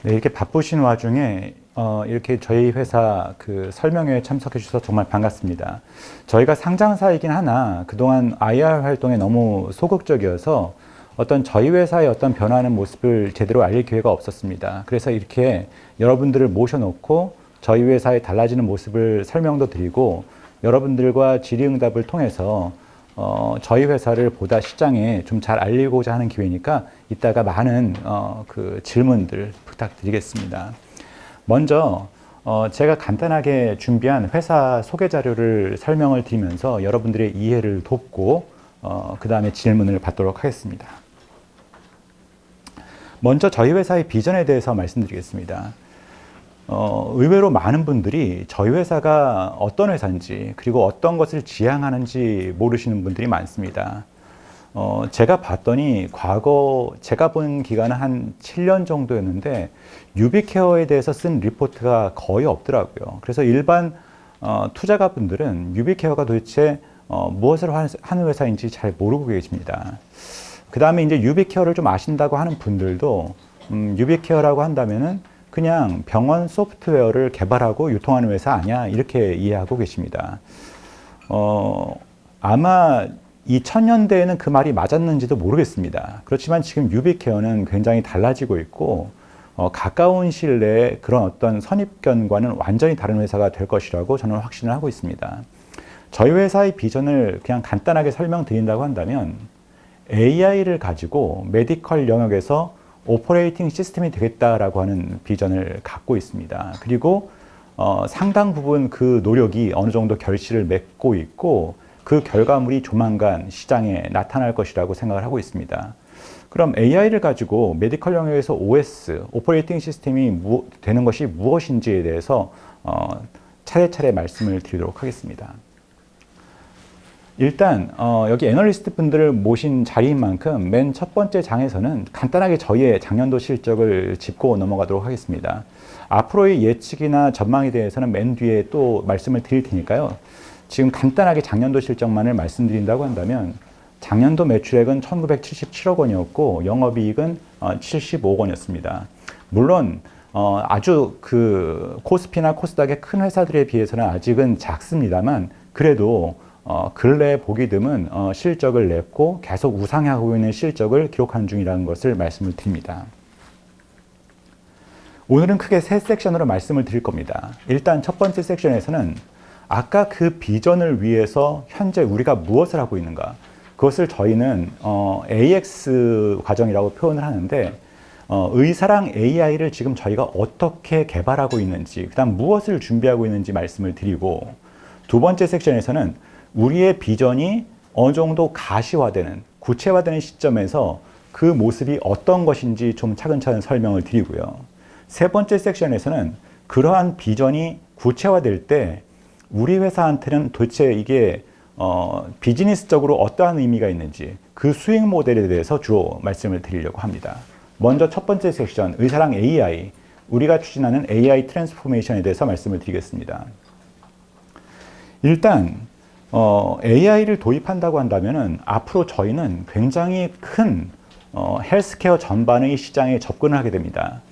네, 이렇게 바쁘신 와중에 이렇게 저희 회사 그 설명회에 참석해 주셔서 정말 반갑습니다. 저희가 상장사이긴 하나 그동안 IR 활동에 너무 소극적이어서 어떤 저희 회사의 어떤 변화하는 모습을 제대로 알릴 기회가 없었습니다. 그래서 이렇게 여러분들을 모셔놓고 저희 회사의 달라지는 모습을 설명도 드리고 여러분들과 질의응답을 통해서 저희 회사를 보다 시장에 좀 잘 알리고자 하는 기회니까 이따가 많은 그 질문들 부탁드리겠습니다. 먼저 제가 간단하게 준비한 회사 소개 자료를 설명을 드리면서 여러분들의 이해를 돕고 그 다음에 질문을 받도록 하겠습니다. 먼저 저희 회사의 비전에 대해서 말씀드리겠습니다. 의외로 많은 분들이 저희 회사가 어떤 회사인지 그리고 어떤 것을 지향하는지 모르시는 분들이 많습니다. 제가 봤더니 과거 제가 본 기간은 한 7년 정도였는데 유비케어에 대해서 쓴 리포트가 거의 없더라고요. 그래서 일반 투자가분들은 유비케어가 도대체 무엇을 하는 회사인지 잘 모르고 계십니다. 그 다음에 이제 유비케어를 좀 아신다고 하는 분들도 유비케어라고 한다면은 그냥 병원 소프트웨어를 개발하고 유통하는 회사 아니야 이렇게 이해하고 계십니다. 아마 2000년대에는 그 말이 맞았는지도 모르겠습니다. 그렇지만 지금 유비케어는 굉장히 달라지고 있고 가까운 시일 내에 그런 어떤 선입견과는 완전히 다른 회사가 될 것이라고 저는 확신을 하고 있습니다. 저희 회사의 비전을 그냥 간단하게 설명드린다고 한다면 AI를 가지고 메디컬 영역에서 오퍼레이팅 시스템이 되겠다라고 하는 비전을 갖고 있습니다. 그리고 상당 부분 그 노력이 어느 정도 결실을 맺고 있고 그 결과물이 조만간 시장에 나타날 것이라고 생각을 하고 있습니다. 그럼 AI를 가지고 메디컬 영역에서 OS, 오퍼레이팅 시스템이 되는 것이 무엇인지에 대해서 차례차례 말씀을 드리도록 하겠습니다. 일단 여기 애널리스트 분들을 모신 자리인 만큼 맨 첫 번째 장에서는 간단하게 저희의 작년도 실적을 짚고 넘어가도록 하겠습니다. 앞으로의 예측이나 전망에 대해서는 맨 뒤에 또 말씀을 드릴 테니까요. 지금 간단하게 작년도 실적만을 말씀드린다고 한다면 작년도 매출액은 1977억 원이었고 영업이익은 75억 원이었습니다. 물론 아주 그 코스피나 코스닥의 큰 회사들에 비해서는 아직은 작습니다만 그래도 근래 보기 드문 실적을 냈고 계속 우상향하고 있는 실적을 기록하는 중이라는 것을 말씀을 드립니다. 오늘은 크게 세 섹션으로 말씀을 드릴 겁니다. 일단 첫 번째 섹션에서는 아까 그 비전을 위해서 현재 우리가 무엇을 하고 있는가 그것을 저희는 AX 과정이라고 표현을 하는데 의사랑 AI를 지금 저희가 어떻게 개발하고 있는지 그 다음 무엇을 준비하고 있는지 말씀을 드리고 두 번째 섹션에서는 우리의 비전이 어느 정도 가시화되는, 구체화되는 시점에서 그 모습이 어떤 것인지 좀 차근차근 설명을 드리고요. 세 번째 섹션에서는 그러한 비전이 구체화될 때 우리 회사한테는 도대체 이게 비즈니스적으로 어떠한 의미가 있는지 그 수익 모델에 대해서 주로 말씀을 드리려고 합니다. 먼저 첫 번째 섹션, 의사랑 AI, 우리가 추진하는 AI 트랜스포메이션에 대해서 말씀을 드리겠습니다. 일단 AI를 도입한다고 한다면은 앞으로 저희는 굉장히 큰 헬스케어 전반의 시장에 접근을 하게 됩니다.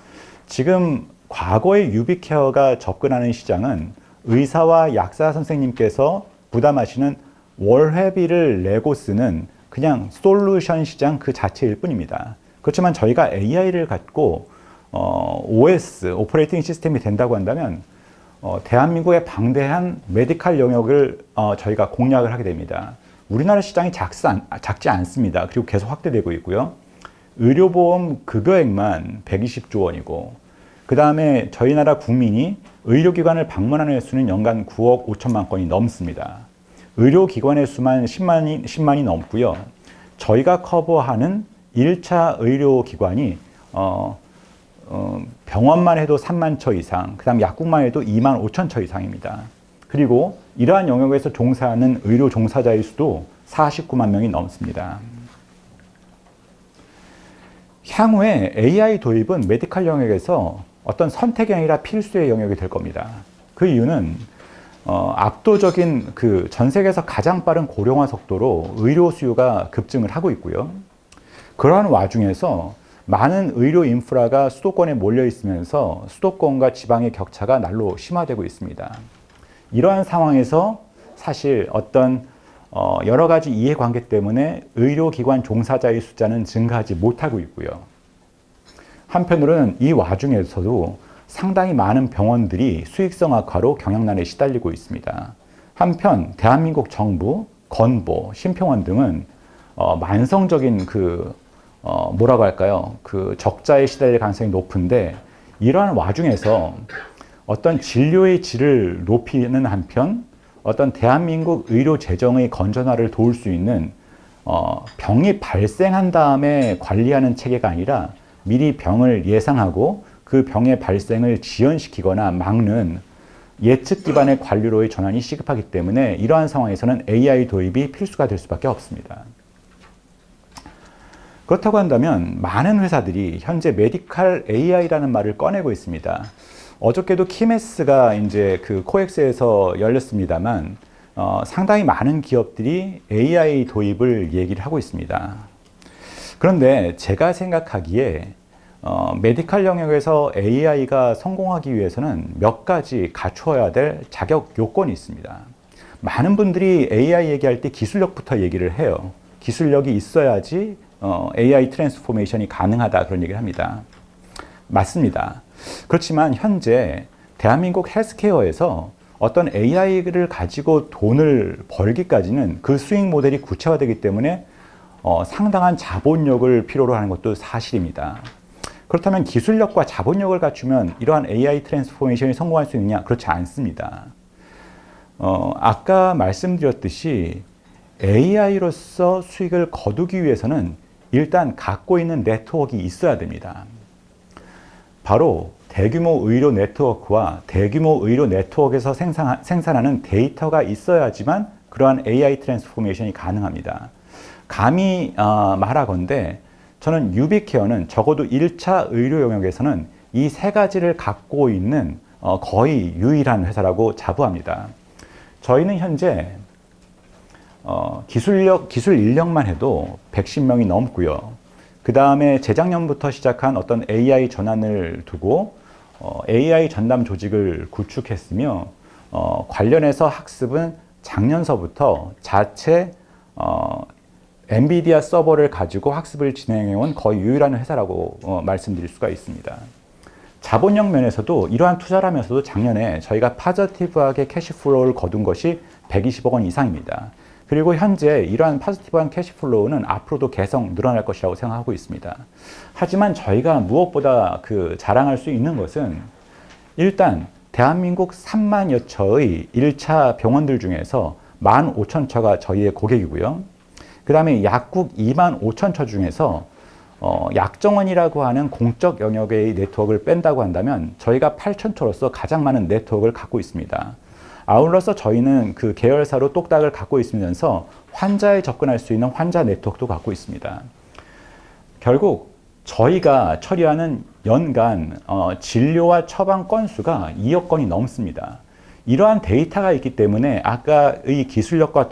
지금 과거의 유비케어가 접근하는 시장은 의사와 약사 선생님께서 부담하시는 월회비를 내고 쓰는 그냥 솔루션 시장 그 자체일 뿐입니다. 그렇지만 저희가 AI를 갖고 OS, 오퍼레이팅 시스템이 된다고 한다면 대한민국의 방대한 메디컬 영역을 저희가 공략을 하게 됩니다. 우리나라 시장이 작지 않습니다. 그리고 계속 확대되고 있고요. 의료보험 급여액만 120조 원이고 그 다음에 저희 나라 국민이 의료기관을 방문하는 횟수는 연간 9억 5천만 건이 넘습니다. 의료기관의 수만 10만이 넘고요. 저희가 커버하는 1차 의료기관이 병원만 해도 3만 처 이상, 그 다음 약국만 해도 2만 5천 처 이상입니다. 그리고 이러한 영역에서 종사하는 의료 종사자의 수도 49만 명이 넘습니다. 향후에 AI 도입은 메디컬 영역에서 어떤 선택이 아니라 필수의 영역이 될 겁니다. 그 이유는 압도적인 그 전 세계에서 가장 빠른 고령화 속도로 의료 수요가 급증을 하고 있고요. 그러한 와중에서 많은 의료 인프라가 수도권에 몰려 있으면서 수도권과 지방의 격차가 날로 심화되고 있습니다. 이러한 상황에서 사실 어떤 여러 가지 이해관계 때문에 의료기관 종사자의 숫자는 증가하지 못하고 있고요. 한편으로는 이 와중에서도 상당히 많은 병원들이 수익성 악화로 경영난에 시달리고 있습니다. 한편 대한민국 정부, 건보, 심평원 등은 만성적인 뭐라고 할까요? 적자에 시달릴 가능성이 높은데 이러한 와중에서 어떤 진료의 질을 높이는 한편 어떤 대한민국 의료 재정의 건전화를 도울 수 있는 병이 발생한 다음에 관리하는 체계가 아니라 미리 병을 예상하고 그 병의 발생을 지연시키거나 막는 예측 기반의 관리로의 전환이 시급하기 때문에 이러한 상황에서는 AI 도입이 필수가 될 수밖에 없습니다. 그렇다고 한다면 많은 회사들이 현재 메디칼 AI라는 말을 꺼내고 있습니다. 어저께도 키메스가 이제 코엑스에서 열렸습니다만 상당히 많은 기업들이 AI 도입을 얘기를 하고 있습니다. 그런데 제가 생각하기에 메디칼 영역에서 AI가 성공하기 위해서는 몇 가지 갖추어야 될 자격 요건이 있습니다. 많은 분들이 AI 얘기할 때 기술력부터 얘기를 해요. 기술력이 있어야지 AI 트랜스포메이션이 가능하다 그런 얘기를 합니다. 맞습니다. 그렇지만 현재 대한민국 헬스케어에서 어떤 AI를 가지고 돈을 벌기까지는 그 수익 모델이 구체화되기 때문에 상당한 자본력을 필요로 하는 것도 사실입니다. 그렇다면 기술력과 자본력을 갖추면 이러한 AI 트랜스포메이션이 성공할 수 있느냐? 그렇지 않습니다. 아까 말씀드렸듯이 AI로서 수익을 거두기 위해서는 일단 갖고 있는 네트워크가 있어야 됩니다. 바로 대규모 의료 네트워크와 대규모 의료 네트워크에서 생산하는 데이터가 있어야지만 그러한 AI 트랜스포메이션이 가능합니다. 감히 말하건대 저는 유비케어는 적어도 1차 의료 영역에서는 이 세 가지를 갖고 있는 거의 유일한 회사라고 자부합니다. 저희는 현재 기술 인력만 해도 110명이 넘고요. 그 다음에 재작년부터 시작한 어떤 AI 전환을 두고 AI 전담 조직을 구축했으며 관련해서 학습은 작년서부터 자체 엔비디아 서버를 가지고 학습을 진행해온 거의 유일한 회사라고 말씀드릴 수가 있습니다. 자본력 면에서도 이러한 투자를 하면서도 작년에 저희가 파저티브하게 캐시플로우를 거둔 것이 120억 원 이상입니다. 그리고 현재 이러한 파지티브한 캐시플로우는 앞으로도 계속 늘어날 것이라고 생각하고 있습니다. 하지만 저희가 무엇보다 자랑할 수 있는 것은 일단 대한민국 3만여 처의 1차 병원들 중에서 15,000처가 저희의 고객이고요. 그 다음에 약국 25,000처 중에서 약정원이라고 하는 공적 영역의 네트워크를 뺀다고 한다면 저희가 8,000처로서 가장 많은 네트워크를 갖고 있습니다. 아울러서 저희는 그 계열사로 똑딱을 갖고 있으면서 환자에 접근할 수 있는 환자 네트워크도 갖고 있습니다. 결국 저희가 처리하는 연간 진료와 처방 건수가 2억 건이 넘습니다. 이러한 데이터가 있기 때문에 아까의 기술력과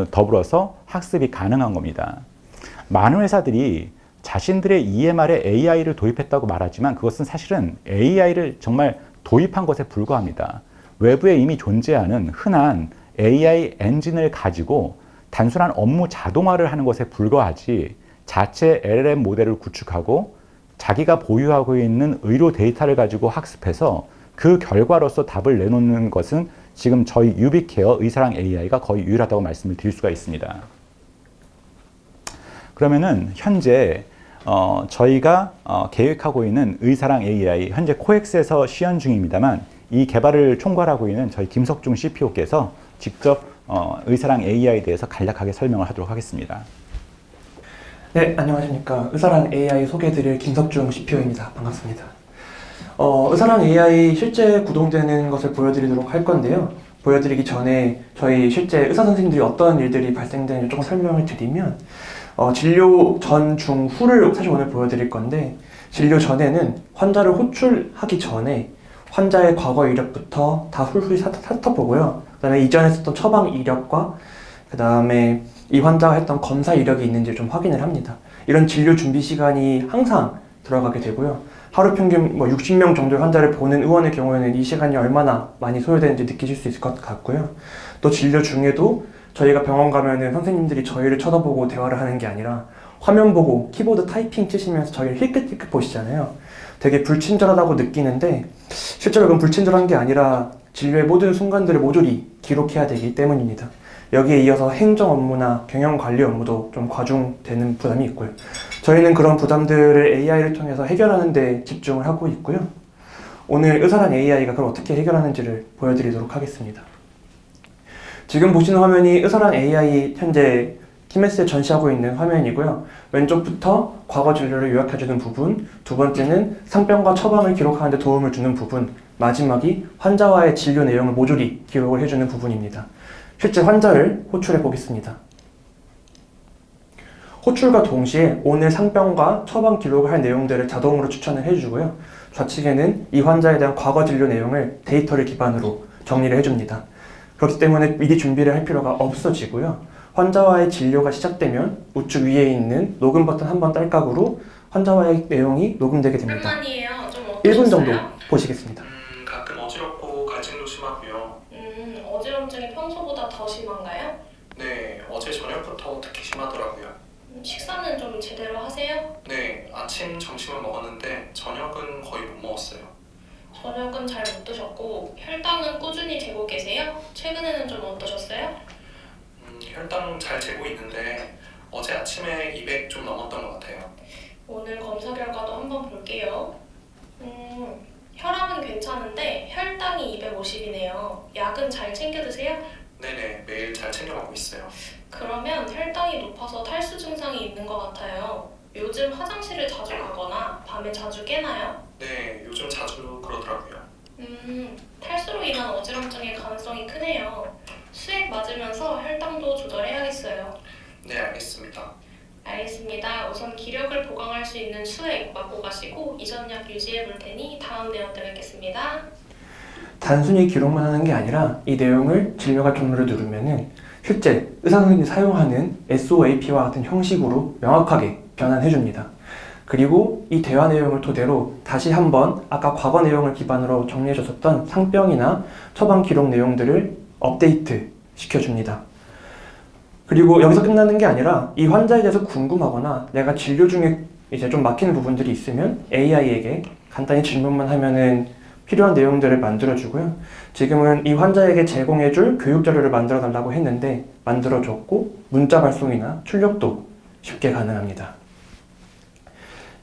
더불어서 학습이 가능한 겁니다. 많은 회사들이 자신들의 EMR에 AI를 도입했다고 말하지만 그것은 사실은 AI를 정말 도입한 것에 불과합니다. 외부에 이미 존재하는 흔한 AI 엔진을 가지고 단순한 업무 자동화를 하는 것에 불과하지 자체 LLM 모델을 구축하고 자기가 보유하고 있는 의료 데이터를 가지고 학습해서 그 결과로서 답을 내놓는 것은 지금 저희 유비케어 의사랑 AI가 거의 유일하다고 말씀을 드릴 수가 있습니다. 그러면은 현재 저희가 계획하고 있는 의사랑 AI 현재 코엑스에서 시연 중입니다만 이 개발을 총괄하고 있는 저희 김석중 CPO께서 직접 의사랑 AI에 대해서 간략하게 설명을 하도록 하겠습니다. 네, 안녕하십니까. 의사랑 AI 소개해드릴 김석중 CPO입니다. 반갑습니다. 의사랑 AI 실제 구동되는 것을 보여드리도록 할 건데요. 보여드리기 전에 저희 실제 의사 선생님들이 어떤 일들이 발생되는지 조금 설명을 드리면 진료 전, 중, 후를 사실 오늘 보여드릴 건데 진료 전에는 환자를 호출하기 전에 환자의 과거 이력부터 다 훌훌 훑어보고요. 그 다음에 이전에 썼던 처방 이력과 그 다음에 이 환자가 했던 검사 이력이 있는지 좀 확인을 합니다. 이런 진료 준비 시간이 항상 들어가게 되고요. 하루 평균 60명 정도의 환자를 보는 의원의 경우에는 이 시간이 얼마나 많이 소요되는지 느끼실 수 있을 것 같고요. 또 진료 중에도 저희가 병원 가면은 선생님들이 저희를 쳐다보고 대화를 하는 게 아니라 화면 보고 키보드 타이핑 치시면서 저희를 힐끗힐끗 보시잖아요. 되게 불친절하다고 느끼는데 실제로 그건 불친절한 게 아니라 진료의 모든 순간들을 모조리 기록해야 되기 때문입니다. 여기에 이어서 행정 업무나 경영 관리 업무도 좀 과중되는 부담이 있고요. 저희는 그런 부담들을 AI를 통해서 해결하는 데 집중을 하고 있고요. 오늘 의사랑 AI가 그걸 어떻게 해결하는지를 보여드리도록 하겠습니다. 지금 보시는 화면이 의사랑 AI 현재 키메스에 전시하고 있는 화면이고요. 왼쪽부터 과거 진료를 요약해주는 부분, 두 번째는 상병과 처방을 기록하는 데 도움을 주는 부분, 마지막이 환자와의 진료 내용을 모조리 기록을 해주는 부분입니다. 실제 환자를 호출해 보겠습니다. 호출과 동시에 오늘 상병과 처방 기록을 할 내용들을 자동으로 추천을 해주고요. 좌측에는 이 환자에 대한 과거 진료 내용을 데이터를 기반으로 정리를 해줍니다. 그렇기 때문에 미리 준비를 할 필요가 없어지고요. 환자와의 진료가 시작되면 우측 위에 있는 녹음 버튼 한 번 딸깍으로 환자와의 내용이 녹음되게 됩니다. 오랜만이에요. 좀 1분 정도 어떠셨어요? 보시겠습니다. 가끔 어지럽고 갈증도 심하고요. 어지럼증이 평소보다 더 심한가요? 네, 어제 저녁부터 특히 심하더라고요. 식사는 좀 제대로 하세요? 네, 아침, 점심은 먹었는데 저녁은 거의 못 먹었어요. 저녁은 잘 못 드셨고 혈당은 꾸준히 재고 계세요? 최근에는 좀 어떠셨어요? 혈당 잘 재고 있는데 어제 아침에 200 좀 넘었던 것 같아요. 오늘 검사 결과도 한번 볼게요. 혈압은 괜찮은데 혈당이 250이네요. 약은 잘 챙겨 드세요? 네네, 매일 잘 챙겨 먹고 있어요. 그러면 혈당이 높아서 탈수 증상이 있는 것 같아요. 요즘 화장실을 자주 가거나 밤에 자주 깨나요? 네, 요즘 자주 그러더라고요. 탈수로 인한 어지럼증의 가능성이 크네요. 수액 맞으면서 혈당도 조절해야겠어요. 네, 알겠습니다. 알겠습니다. 우선 기력을 보강할 수 있는 수액 맞고 가시고 이전 약 유지해 볼 테니 다음 내용 드리겠습니다. 단순히 기록만 하는 게 아니라 이 내용을 진료가 종료를 누르면은 실제 의사 선생님이 사용하는 SOAP와 같은 형식으로 명확하게 변환해 줍니다. 그리고 이 대화 내용을 토대로 다시 한번 아까 과거 내용을 기반으로 정리해 줬었던 상병이나 처방 기록 내용들을 업데이트 시켜줍니다. 그리고 여기서 끝나는 게 아니라 이 환자에 대해서 궁금하거나 내가 진료 중에 이제 좀 막히는 부분들이 있으면 AI에게 간단히 질문만 하면은 필요한 내용들을 만들어주고요. 지금은 이 환자에게 제공해줄 교육 자료를 만들어 달라고 했는데 만들어줬고 문자 발송이나 출력도 쉽게 가능합니다.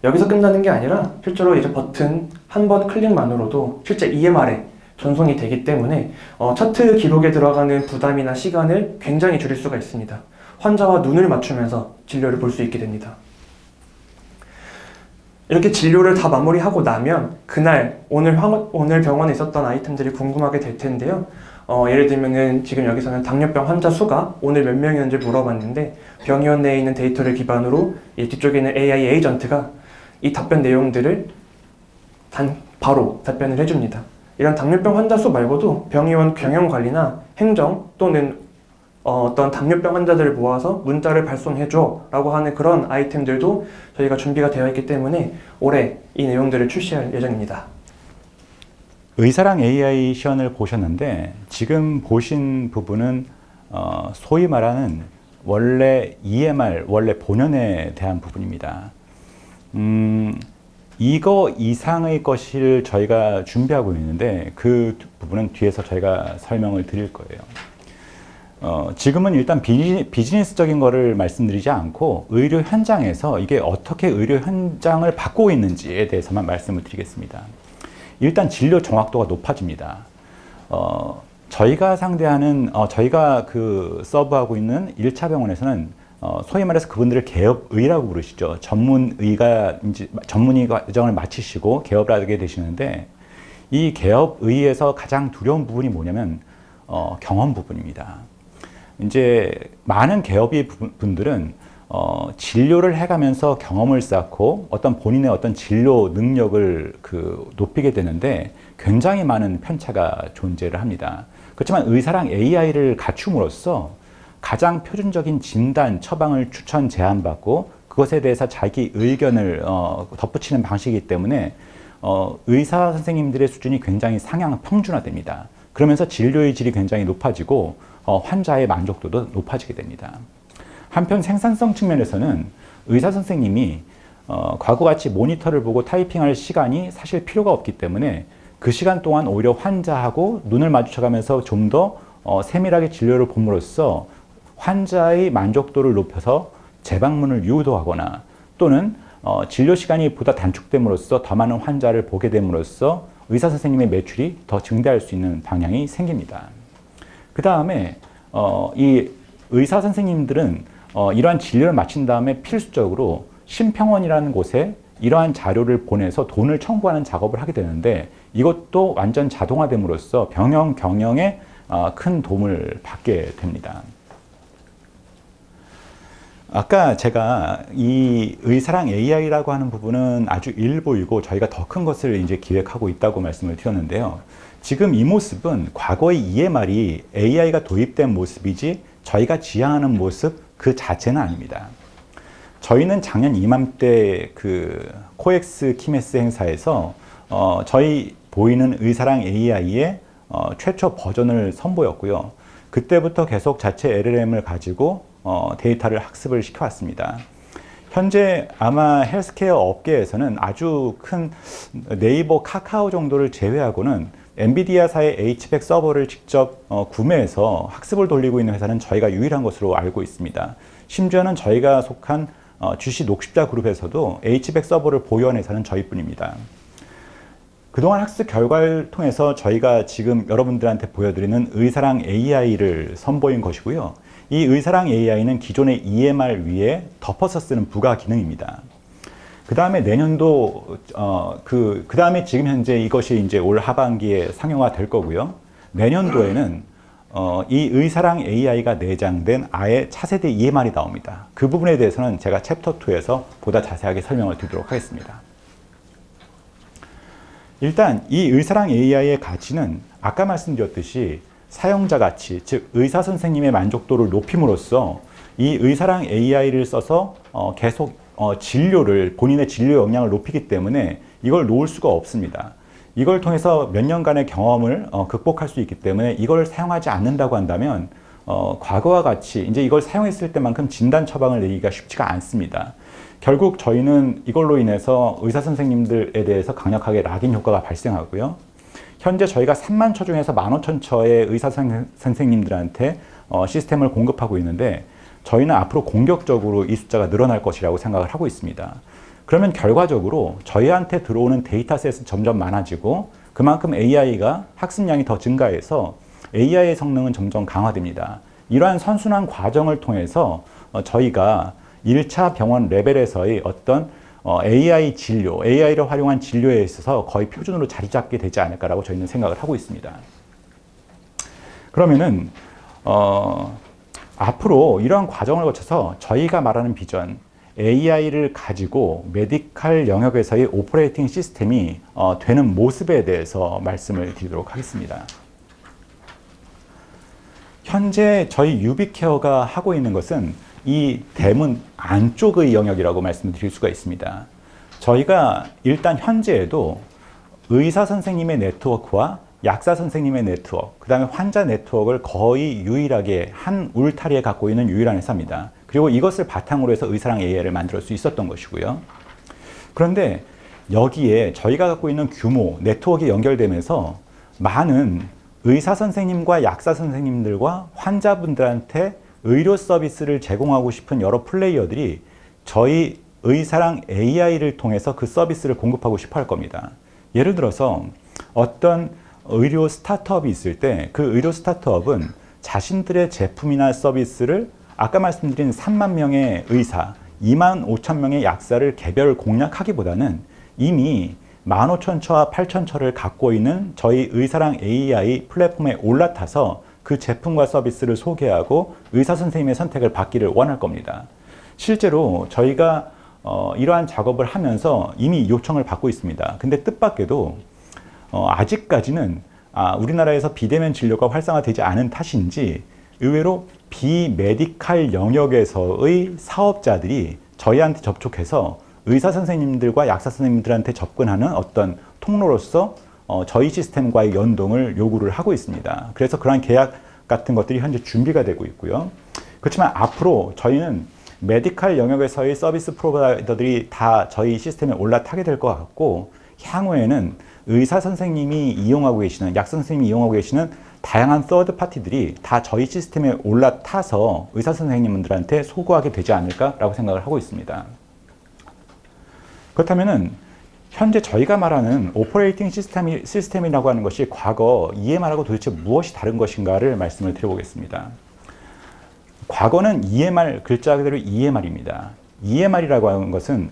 여기서 끝나는 게 아니라 실제로 이제 버튼 한 번 클릭만으로도 실제 EMR에 전송이 되기 때문에 차트 기록에 들어가는 부담이나 시간을 굉장히 줄일 수가 있습니다. 환자와 눈을 맞추면서 진료를 볼 수 있게 됩니다. 이렇게 진료를 다 마무리하고 나면 그날 오늘 병원에 있었던 아이템들이 궁금하게 될 텐데요. 예를 들면은 지금 여기서는 당뇨병 환자 수가 오늘 몇 명이었는지 물어봤는데 병의원 내에 있는 데이터를 기반으로 이 뒤쪽에 있는 AI 에이전트가 이 답변 내용들을 바로 답변을 해줍니다. 이런 당뇨병 환자 수 말고도 병의원 경영관리나 행정 또는 어떤 당뇨병 환자들을 모아서 문자를 발송해줘 라고 하는 그런 아이템들도 저희가 준비가 되어 있기 때문에 올해 이 내용들을 출시할 예정입니다. 의사랑 AI 시연을 보셨는데 지금 보신 부분은 소위 말하는 원래 EMR, 원래 본연에 대한 부분입니다. 이거 이상의 것을 저희가 준비하고 있는데 그 부분은 뒤에서 저희가 설명을 드릴 거예요. 지금은 일단 비즈니스적인 거를 말씀드리지 않고 의료 현장에서 이게 어떻게 의료 현장을 바꾸고 있는지에 대해서만 말씀을 드리겠습니다. 일단 진료 정확도가 높아집니다. 저희가 상대하는, 저희가 서브하고 있는 1차 병원에서는 소위 말해서 그분들을 개업의라고 부르시죠. 전문의 과정을 마치시고 개업을 하게 되시는데 이 개업의에서 가장 두려운 부분이 뭐냐면 경험 부분입니다. 이제 많은 개업의 분들은 진료를 해가면서 경험을 쌓고 어떤 본인의 어떤 진료 능력을 높이게 되는데 굉장히 많은 편차가 존재를 합니다. 그렇지만 의사랑 AI를 갖춤으로써 가장 표준적인 진단, 처방을 추천 제안받고 그것에 대해서 자기 의견을 덧붙이는 방식이기 때문에 의사 선생님들의 수준이 굉장히 상향 평준화됩니다. 그러면서 진료의 질이 굉장히 높아지고 환자의 만족도도 높아지게 됩니다. 한편 생산성 측면에서는 의사 선생님이 과거같이 모니터를 보고 타이핑할 시간이 사실 필요가 없기 때문에 그 시간 동안 오히려 환자하고 눈을 마주쳐가면서 좀 더 세밀하게 진료를 봄으로써 환자의 만족도를 높여서 재방문을 유도하거나 또는 진료 시간이 보다 단축됨으로써 더 많은 환자를 보게 됨으로써 의사 선생님의 매출이 더 증대할 수 있는 방향이 생깁니다. 그 다음에 이 의사 선생님들은 이러한 진료를 마친 다음에 필수적으로 심평원이라는 곳에 이러한 자료를 보내서 돈을 청구하는 작업을 하게 되는데 이것도 완전 자동화됨으로써 병영 경영에 큰 도움을 받게 됩니다. 아까 제가 이 의사랑 AI라고 하는 부분은 아주 일부이고 저희가 더 큰 것을 이제 기획하고 있다고 말씀을 드렸는데요. 지금 이 모습은 과거의 EMR이 AI가 도입된 모습이지 저희가 지향하는 모습 그 자체는 아닙니다. 저희는 작년 이맘때 그 코엑스 키메스 행사에서 저희 보이는 의사랑 AI의 최초 버전을 선보였고요. 그때부터 계속 자체 LLM을 가지고 데이터를 학습을 시켜왔습니다. 현재 아마 헬스케어 업계에서는 아주 큰 네이버, 카카오 정도를 제외하고는 엔비디아사의 H100 서버를 직접 구매해서 학습을 돌리고 있는 회사는 저희가 유일한 것으로 알고 있습니다. 심지어는 저희가 속한 주시 녹십자 그룹에서도 H100 서버를 보유한 회사는 저희뿐입니다. 그동안 학습 결과를 통해서 저희가 지금 여러분들한테 보여드리는 의사랑 AI를 선보인 것이고요. 이 의사랑 AI는 기존의 EMR 위에 덮어서 쓰는 부가 기능입니다. 그 다음에 내년도, 그 다음에 지금 현재 이것이 이제 올 하반기에 상용화 될 거고요. 내년도에는 이 의사랑 AI가 내장된 아예 차세대 EMR이 나옵니다. 그 부분에 대해서는 제가 챕터 2에서 보다 자세하게 설명을 드리도록 하겠습니다. 일단 이 의사랑 AI의 가치는 아까 말씀드렸듯이 사용자 가치, 즉 의사 선생님의 만족도를 높임으로써 이 의사랑 AI를 써서 계속 진료를 본인의 진료 역량을 높이기 때문에 이걸 놓을 수가 없습니다. 이걸 통해서 몇 년간의 경험을 극복할 수 있기 때문에 이걸 사용하지 않는다고 한다면 과거와 같이 이제 이걸 사용했을 때만큼 진단 처방을 내리기가 쉽지가 않습니다. 결국 저희는 이걸로 인해서 의사 선생님들에 대해서 강력하게 락인 효과가 발생하고요. 현재 저희가 3만 처 중에서 15,000처의 의사 선생님들한테 시스템을 공급하고 있는데 저희는 앞으로 공격적으로 이 숫자가 늘어날 것이라고 생각을 하고 있습니다. 그러면 결과적으로 저희한테 들어오는 데이터셋은 점점 많아지고 그만큼 AI가 학습량이 더 증가해서 AI의 성능은 점점 강화됩니다. 이러한 선순환 과정을 통해서 저희가 1차 병원 레벨에서의 어떤 AI 진료, AI를 활용한 진료에 있어서 거의 표준으로 자리 잡게 되지 않을까라고 저희는 생각을 하고 있습니다. 그러면은 앞으로 이러한 과정을 거쳐서 저희가 말하는 비전, AI를 가지고 메디칼 영역에서의 오퍼레이팅 시스템이 되는 모습에 대해서 말씀을 드리도록 하겠습니다. 현재 저희 유비케어가 하고 있는 것은 이 대문 안쪽의 영역이라고 말씀드릴 수가 있습니다. 저희가 일단 현재에도 의사 선생님의 네트워크와 약사 선생님의 네트워크, 그 다음에 환자 네트워크를 거의 유일하게 한 울타리에 갖고 있는 유일한 회사입니다. 그리고 이것을 바탕으로 해서 의사랑 AI를 만들 수 있었던 것이고요. 그런데 여기에 저희가 갖고 있는 규모, 네트워크가 연결되면서 많은 의사 선생님과 약사 선생님들과 환자분들한테 의료 서비스를 제공하고 싶은 여러 플레이어들이 저희 의사랑 AI를 통해서 그 서비스를 공급하고 싶어 할 겁니다. 예를 들어서 어떤 의료 스타트업이 있을 때 그 의료 스타트업은 자신들의 제품이나 서비스를 아까 말씀드린 3만 명의 의사, 2만 5천 명의 약사를 개별 공략하기보다는 이미 15,000처와 8,000처를 갖고 있는 저희 의사랑 AI 플랫폼에 올라타서 그 제품과 서비스를 소개하고 의사 선생님의 선택을 받기를 원할 겁니다. 실제로 저희가 이러한 작업을 하면서 이미 요청을 받고 있습니다. 근데 뜻밖에도 아직까지는 우리나라에서 비대면 진료가 활성화되지 않은 탓인지 의외로 비메디칼 영역에서의 사업자들이 저희한테 접촉해서 의사 선생님들과 약사 선생님들한테 접근하는 어떤 통로로서 저희 시스템과의 연동을 요구를 하고 있습니다. 그래서 그러한 계약 같은 것들이 현재 준비가 되고 있고요. 그렇지만 앞으로 저희는 메디컬 영역에서의 서비스 프로바이더들이 다 저희 시스템에 올라타게 될 것 같고, 향후에는 의사 선생님이 이용하고 계시는, 약 선생님이 이용하고 계시는 다양한 서드 파티들이 다 저희 시스템에 올라타서 의사 선생님들한테 소구하게 되지 않을까라고 생각을 하고 있습니다. 그렇다면은 현재 저희가 말하는 오퍼레이팅 시스템이라고 하는 것이 과거 EMR하고 도대체 무엇이 다른 것인가를 말씀을 드려보겠습니다. 과거는 EMR, 글자 그대로 EMR입니다. EMR이라고 하는 것은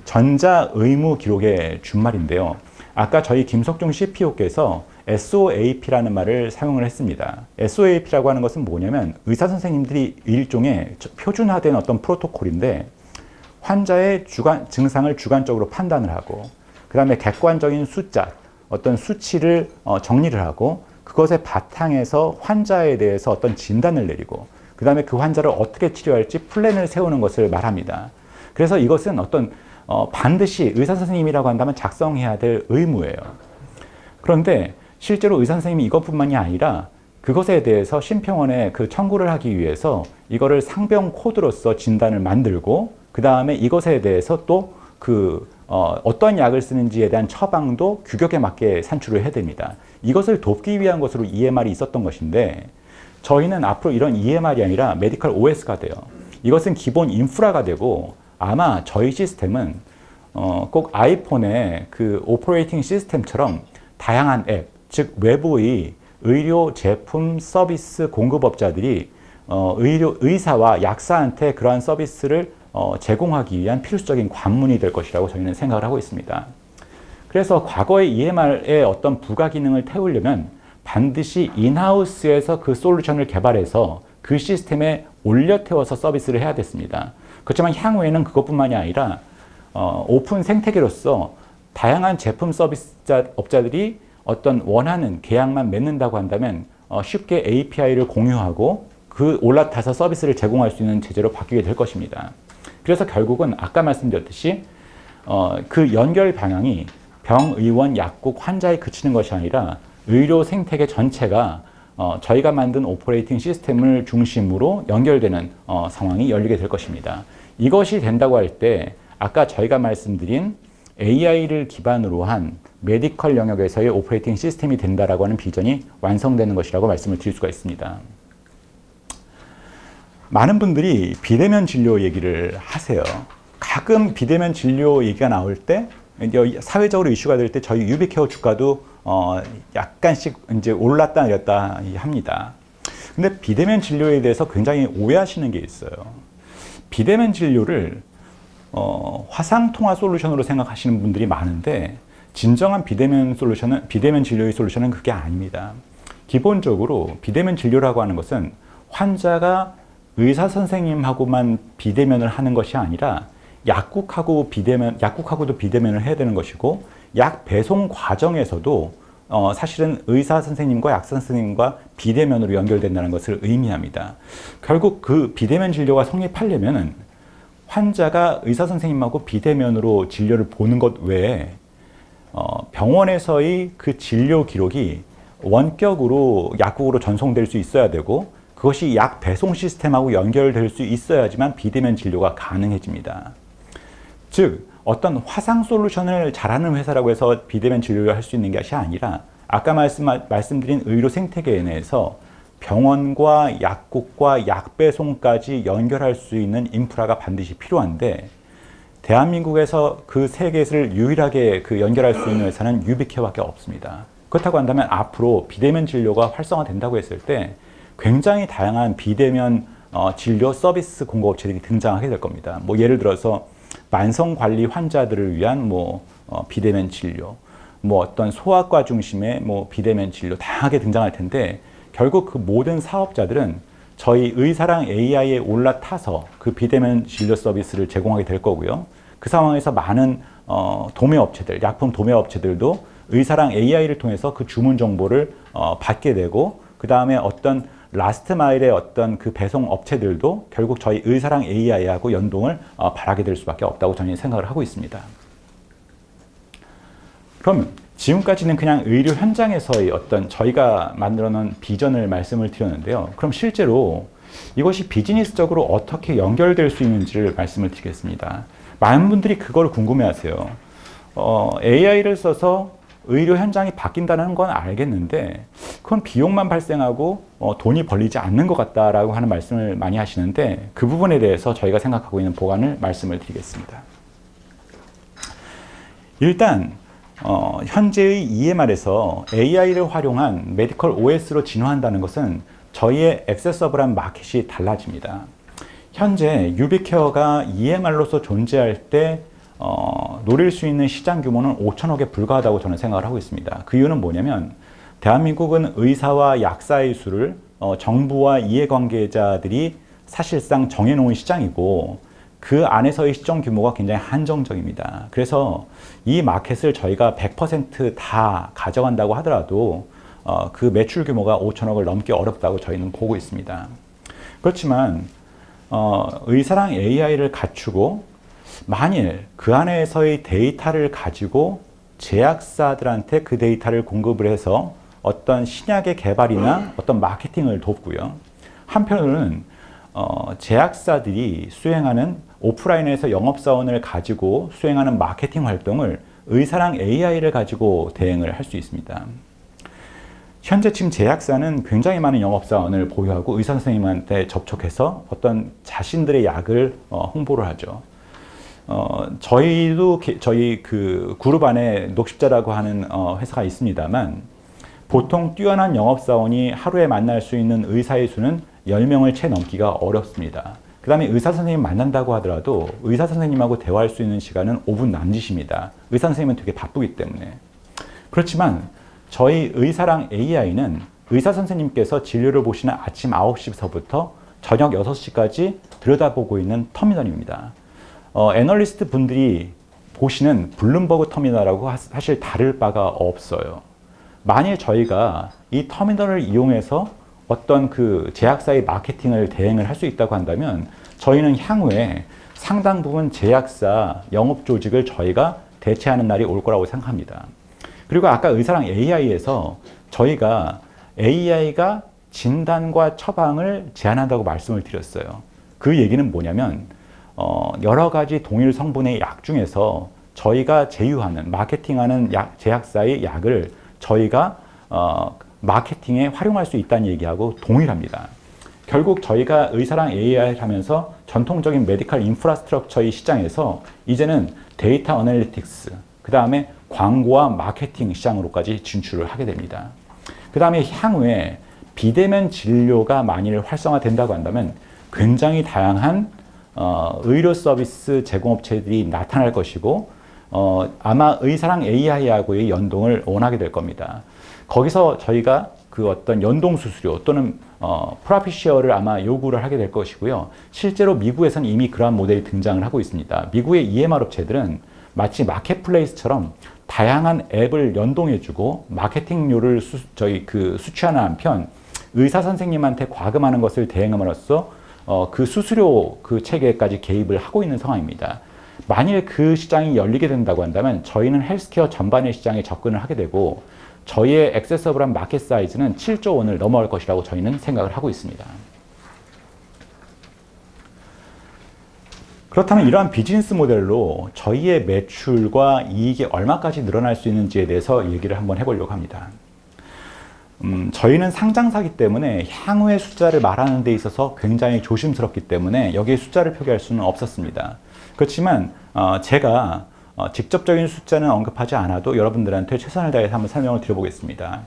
전자 의무 기록의 준말인데요. 아까 저희 김석중 CPO께서 SOAP라는 말을 사용을 했습니다. SOAP라고 하는 것은 뭐냐면 의사 선생님들이 일종의 표준화된 어떤 프로토콜인데, 환자의 증상을 주관적으로 판단을 하고, 그 다음에 객관적인 숫자, 어떤 수치를 정리를 하고, 그것의 바탕에서 환자에 대해서 어떤 진단을 내리고, 그 다음에 그 환자를 어떻게 치료할지 플랜을 세우는 것을 말합니다. 그래서 이것은 어떤 반드시 의사 선생님이라고 한다면 작성해야 될 의무예요. 그런데 실제로 의사 선생님이 이것뿐만이 아니라 그것에 대해서 심평원에 그 청구를 하기 위해서 이거를 상병 코드로서 진단을 만들고, 그 다음에 이것에 대해서 또 어떤 약을 쓰는지에 대한 처방도 규격에 맞게 산출을 해야 됩니다. 이것을 돕기 위한 것으로 EMR이 있었던 것인데, 저희는 앞으로 이런 EMR이 아니라 메디컬 OS가 돼요. 이것은 기본 인프라가 되고, 아마 저희 시스템은 꼭 아이폰의 그 오퍼레이팅 시스템처럼 다양한 앱, 즉 외부의 의료 제품 서비스 공급업자들이 의사와 약사한테 그러한 서비스를 제공하기 위한 필수적인 관문이 될 것이라고 저희는 생각을 하고 있습니다. 그래서 과거의 EMR의 어떤 부가 기능을 태우려면 반드시 인하우스에서 그 솔루션을 개발해서 그 시스템에 올려 태워서 서비스를 해야 됐습니다. 그렇지만 향후에는 그것뿐만이 아니라 오픈 생태계로서 다양한 제품 서비스 업자들이 어떤 원하는 계약만 맺는다고 한다면 쉽게 API를 공유하고 그 올라타서 서비스를 제공할 수 있는 체제로 바뀌게 될 것입니다. 그래서 결국은 아까 말씀드렸듯이 그 연결 방향이 병, 의원, 약국, 환자에 그치는 것이 아니라 의료 생태계 전체가 저희가 만든 오퍼레이팅 시스템을 중심으로 연결되는 상황이 열리게 될 것입니다. 이것이 된다고 할 때 아까 저희가 말씀드린 AI를 기반으로 한 메디컬 영역에서의 오퍼레이팅 시스템이 된다라고 하는 비전이 완성되는 것이라고 말씀을 드릴 수가 있습니다. 많은 분들이 비대면 진료 얘기를 하세요. 가끔 비대면 진료 얘기가 나올 때, 사회적으로 이슈가 될 때 저희 유비케어 주가도 약간씩 이제 올랐다 내렸다 합니다. 근데 비대면 진료에 대해서 굉장히 오해하시는 게 있어요. 비대면 진료를 화상 통화 솔루션으로 생각하시는 분들이 많은데, 진정한 비대면 진료의 솔루션은 그게 아닙니다. 기본적으로 비대면 진료라고 하는 것은 환자가 의사 선생님하고만 비대면을 하는 것이 아니라 약국하고도 비대면을 해야 되는 것이고, 약 배송 과정에서도 사실은 의사 선생님과 약 선생님과 비대면으로 연결된다는 것을 의미합니다. 결국 그 비대면 진료가 성립하려면은 환자가 의사 선생님하고 비대면으로 진료를 보는 것 외에 병원에서의 그 진료 기록이 원격으로 약국으로 전송될 수 있어야 되고, 그것이 약 배송 시스템하고 연결될 수 있어야지만 비대면 진료가 가능해집니다. 즉 어떤 화상 솔루션을 잘하는 회사라고 해서 비대면 진료를 할 수 있는 것이 아니라, 아까 말씀드린 의료 생태계 내에서 병원과 약국과 약 배송까지 연결할 수 있는 인프라가 반드시 필요한데, 대한민국에서 그 세 개를 유일하게 연결할 수 있는 회사는 유비케어밖에 없습니다. 그렇다고 한다면 앞으로 비대면 진료가 활성화된다고 했을 때 굉장히 다양한 비대면 진료 서비스 공급업체들이 등장하게 될 겁니다. 예를 들어서 만성관리 환자들을 위한 비대면 진료, 어떤 소아과 중심의 비대면 진료 다양하게 등장할 텐데, 결국 그 모든 사업자들은 저희 의사랑 AI에 올라타서 그 비대면 진료 서비스를 제공하게 될 거고요. 그 상황에서 많은 도매업체들, 약품 도매업체들도 의사랑 AI를 통해서 그 주문 정보를 받게 되고, 그 다음에 어떤 라스트 마일의 어떤 그 배송 업체들도 결국 저희 의사랑 AI하고 연동을 바라게 될 수밖에 없다고 저는 생각을 하고 있습니다. 그럼 지금까지는 그냥 의료 현장에서의 어떤 저희가 만들어 놓은 비전을 말씀을 드렸는데요. 그럼 실제로 이것이 비즈니스적으로 어떻게 연결될 수 있는지를 말씀을 드리겠습니다. 많은 분들이 그걸 궁금해 하세요. AI를 써서 의료 현장이 바뀐다는 건 알겠는데 그건 비용만 발생하고 돈이 벌리지 않는 것 같다라고 하는 말씀을 많이 하시는데 그 부분에 대해서 저희가 생각하고 있는 보관을 말씀을 드리겠습니다. 일단 현재의 EMR에서 AI를 활용한 메디컬 OS로 진화한다는 것은 저희의 액세서블한 마켓이 달라집니다. 현재 유비케어가 EMR로서 존재할 때 노릴 수 있는 시장 규모는 5천억에 불과하다고 저는 생각을 하고 있습니다. 그 이유는 뭐냐면 대한민국은 의사와 약사의 수를 정부와 이해관계자들이 사실상 정해놓은 시장이고 그 안에서의 시장 규모가 굉장히 한정적입니다. 그래서 이 마켓을 저희가 100% 다 가져간다고 하더라도 그 매출 규모가 5천억을 넘기 어렵다고 저희는 보고 있습니다. 그렇지만 의사랑 AI를 갖추고 만일 그 안에서의 데이터를 가지고 제약사들한테 그 데이터를 공급을 해서 어떤 신약의 개발이나 어떤 마케팅을 돕고요. 한편으로는 제약사들이 수행하는 오프라인에서 영업사원을 가지고 수행하는 마케팅 활동을 의사랑 AI를 가지고 대행을 할 수 있습니다. 현재 지금 제약사는 굉장히 많은 영업사원을 보유하고 의사 선생님한테 접촉해서 어떤 자신들의 약을 홍보를 하죠. 저희도 저희 그 그룹 안에 녹십자라고 하는 회사가 있습니다만 보통 뛰어난 영업사원이 하루에 만날 수 있는 의사의 수는 10명을 채 넘기가 어렵습니다. 그 다음에 의사 선생님 만난다고 하더라도 의사 선생님하고 대화할 수 있는 시간은 5분 남짓입니다. 의사 선생님은 되게 바쁘기 때문에. 그렇지만 저희 의사랑 AI는 의사 선생님께서 진료를 보시는 아침 9시부터 저녁 6시까지 들여다보고 있는 터미널입니다. 애널리스트 분들이 보시는 블룸버그 터미널하고 사실 다를 바가 없어요. 만일 저희가 이 터미널을 이용해서 어떤 그 제약사의 마케팅을 대행을 할 수 있다고 한다면 저희는 향후에 상당 부분 제약사 영업 조직을 저희가 대체하는 날이 올 거라고 생각합니다. 그리고 아까 의사랑 AI에서 저희가 AI가 진단과 처방을 제한한다고 말씀을 드렸어요. 그 얘기는 뭐냐면 여러 가지 동일 성분의 약 중에서 저희가 제휴하는 마케팅하는 제약사의 약을 저희가 마케팅에 활용할 수 있다는 얘기하고 동일합니다. 결국 저희가 의사랑 AI를 하면서 전통적인 메디컬 인프라스트럭처의 시장에서 이제는 데이터 어널리틱스, 그 다음에 광고와 마케팅 시장으로까지 진출을 하게 됩니다. 그 다음에 향후에 비대면 진료가 만일 활성화된다고 한다면 굉장히 다양한 의료 서비스 제공업체들이 나타날 것이고 아마 의사랑 AI하고의 연동을 원하게 될 겁니다. 거기서 저희가 그 어떤 연동 수수료 또는 프로피셔를 아마 요구를 하게 될 것이고요. 실제로 미국에서는 이미 그러한 모델이 등장을 하고 있습니다. 미국의 EMR 업체들은 마치 마켓플레이스처럼 다양한 앱을 연동해주고 마케팅료를 수취하는 한편 의사 선생님한테 과금하는 것을 대행함으로써 그 수수료 그 체계까지 개입을 하고 있는 상황입니다. 만일 그 시장이 열리게 된다고 한다면 저희는 헬스케어 전반의 시장에 접근을 하게 되고 저희의 액세서블한 마켓 사이즈는 7조 원을 넘어갈 것이라고 저희는 생각을 하고 있습니다. 그렇다면 이러한 비즈니스 모델로 저희의 매출과 이익이 얼마까지 늘어날 수 있는지에 대해서 얘기를 한번 해보려고 합니다. 저희는 상장사기 때문에 향후의 숫자를 말하는 데 있어서 굉장히 조심스럽기 때문에 여기에 숫자를 표기할 수는 없었습니다. 그렇지만 제가 직접적인 숫자는 언급하지 않아도 여러분들한테 최선을 다해서 한번 설명을 드려보겠습니다.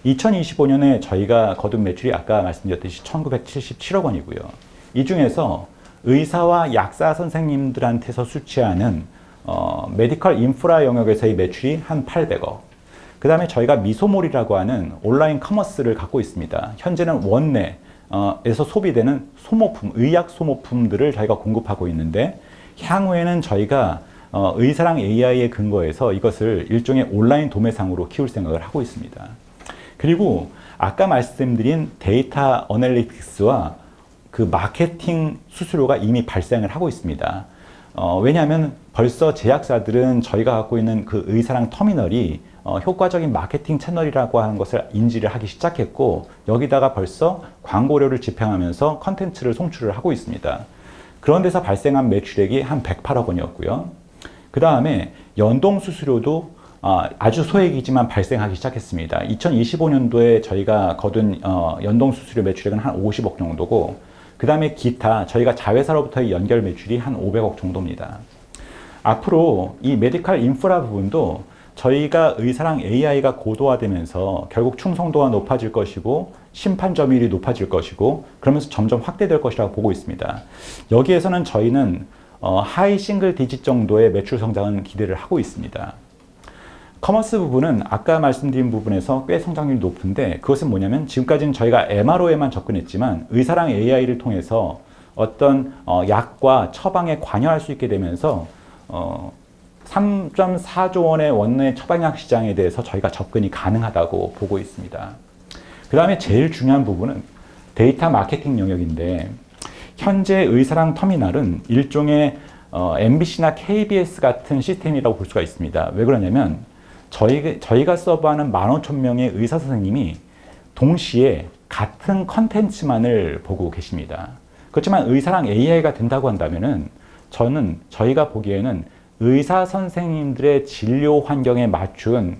2025년에 저희가 거둔 매출이 아까 말씀드렸듯이 1977억 원이고요. 이 중에서 의사와 약사 선생님들한테서 수취하는 메디컬 인프라 영역에서의 매출이 한 800억. 그 다음에 저희가 미소몰이라고 하는 온라인 커머스를 갖고 있습니다. 현재는 원내에서 소비되는 소모품, 의약 소모품들을 저희가 공급하고 있는데 향후에는 저희가 의사랑 AI에 근거해서 이것을 일종의 온라인 도매상으로 키울 생각을 하고 있습니다. 그리고 아까 말씀드린 데이터 어널리틱스와 그 마케팅 수수료가 이미 발생을 하고 있습니다. 왜냐하면 벌써 제약사들은 저희가 갖고 있는 그 의사랑 터미널이 효과적인 마케팅 채널이라고 하는 것을 인지를 하기 시작했고, 여기다가 벌써 광고료를 집행하면서 컨텐츠를 송출을 하고 있습니다. 그런 데서 발생한 매출액이 한 108억 원이었고요. 그 다음에 연동 수수료도 아주 소액이지만 발생하기 시작했습니다. 2025년도에 저희가 거둔 연동 수수료 매출액은 한 50억 정도고, 그 다음에 기타 저희가 자회사로부터의 연결 매출이 한 500억 정도입니다. 앞으로 이 메디컬 인프라 부분도 저희가 의사랑 AI가 고도화되면서 결국 충성도가 높아질 것이고 심판 점유율이 높아질 것이고 그러면서 점점 확대될 것이라고 보고 있습니다. 여기에서는 저희는 하이 싱글 디짓 정도의 매출 성장은 기대를 하고 있습니다. 커머스 부분은 아까 말씀드린 부분에서 꽤 성장률이 높은데, 그것은 뭐냐면 지금까지는 저희가 MRO에만 접근했지만 의사랑 AI를 통해서 어떤 약과 처방에 관여할 수 있게 되면서 3.4조 원의 원내 처방약 시장에 대해서 저희가 접근이 가능하다고 보고 있습니다. 그 다음에 제일 중요한 부분은 데이터 마케팅 영역인데, 현재 의사랑 터미널은 일종의 MBC나 KBS 같은 시스템이라고 볼 수가 있습니다. 왜 그러냐면 저희가 서브하는 15,000명의 의사 선생님이 동시에 같은 컨텐츠만을 보고 계십니다. 그렇지만 의사랑 AI가 된다고 한다면은 저희가 보기에는 의사 선생님들의 진료 환경에 맞춘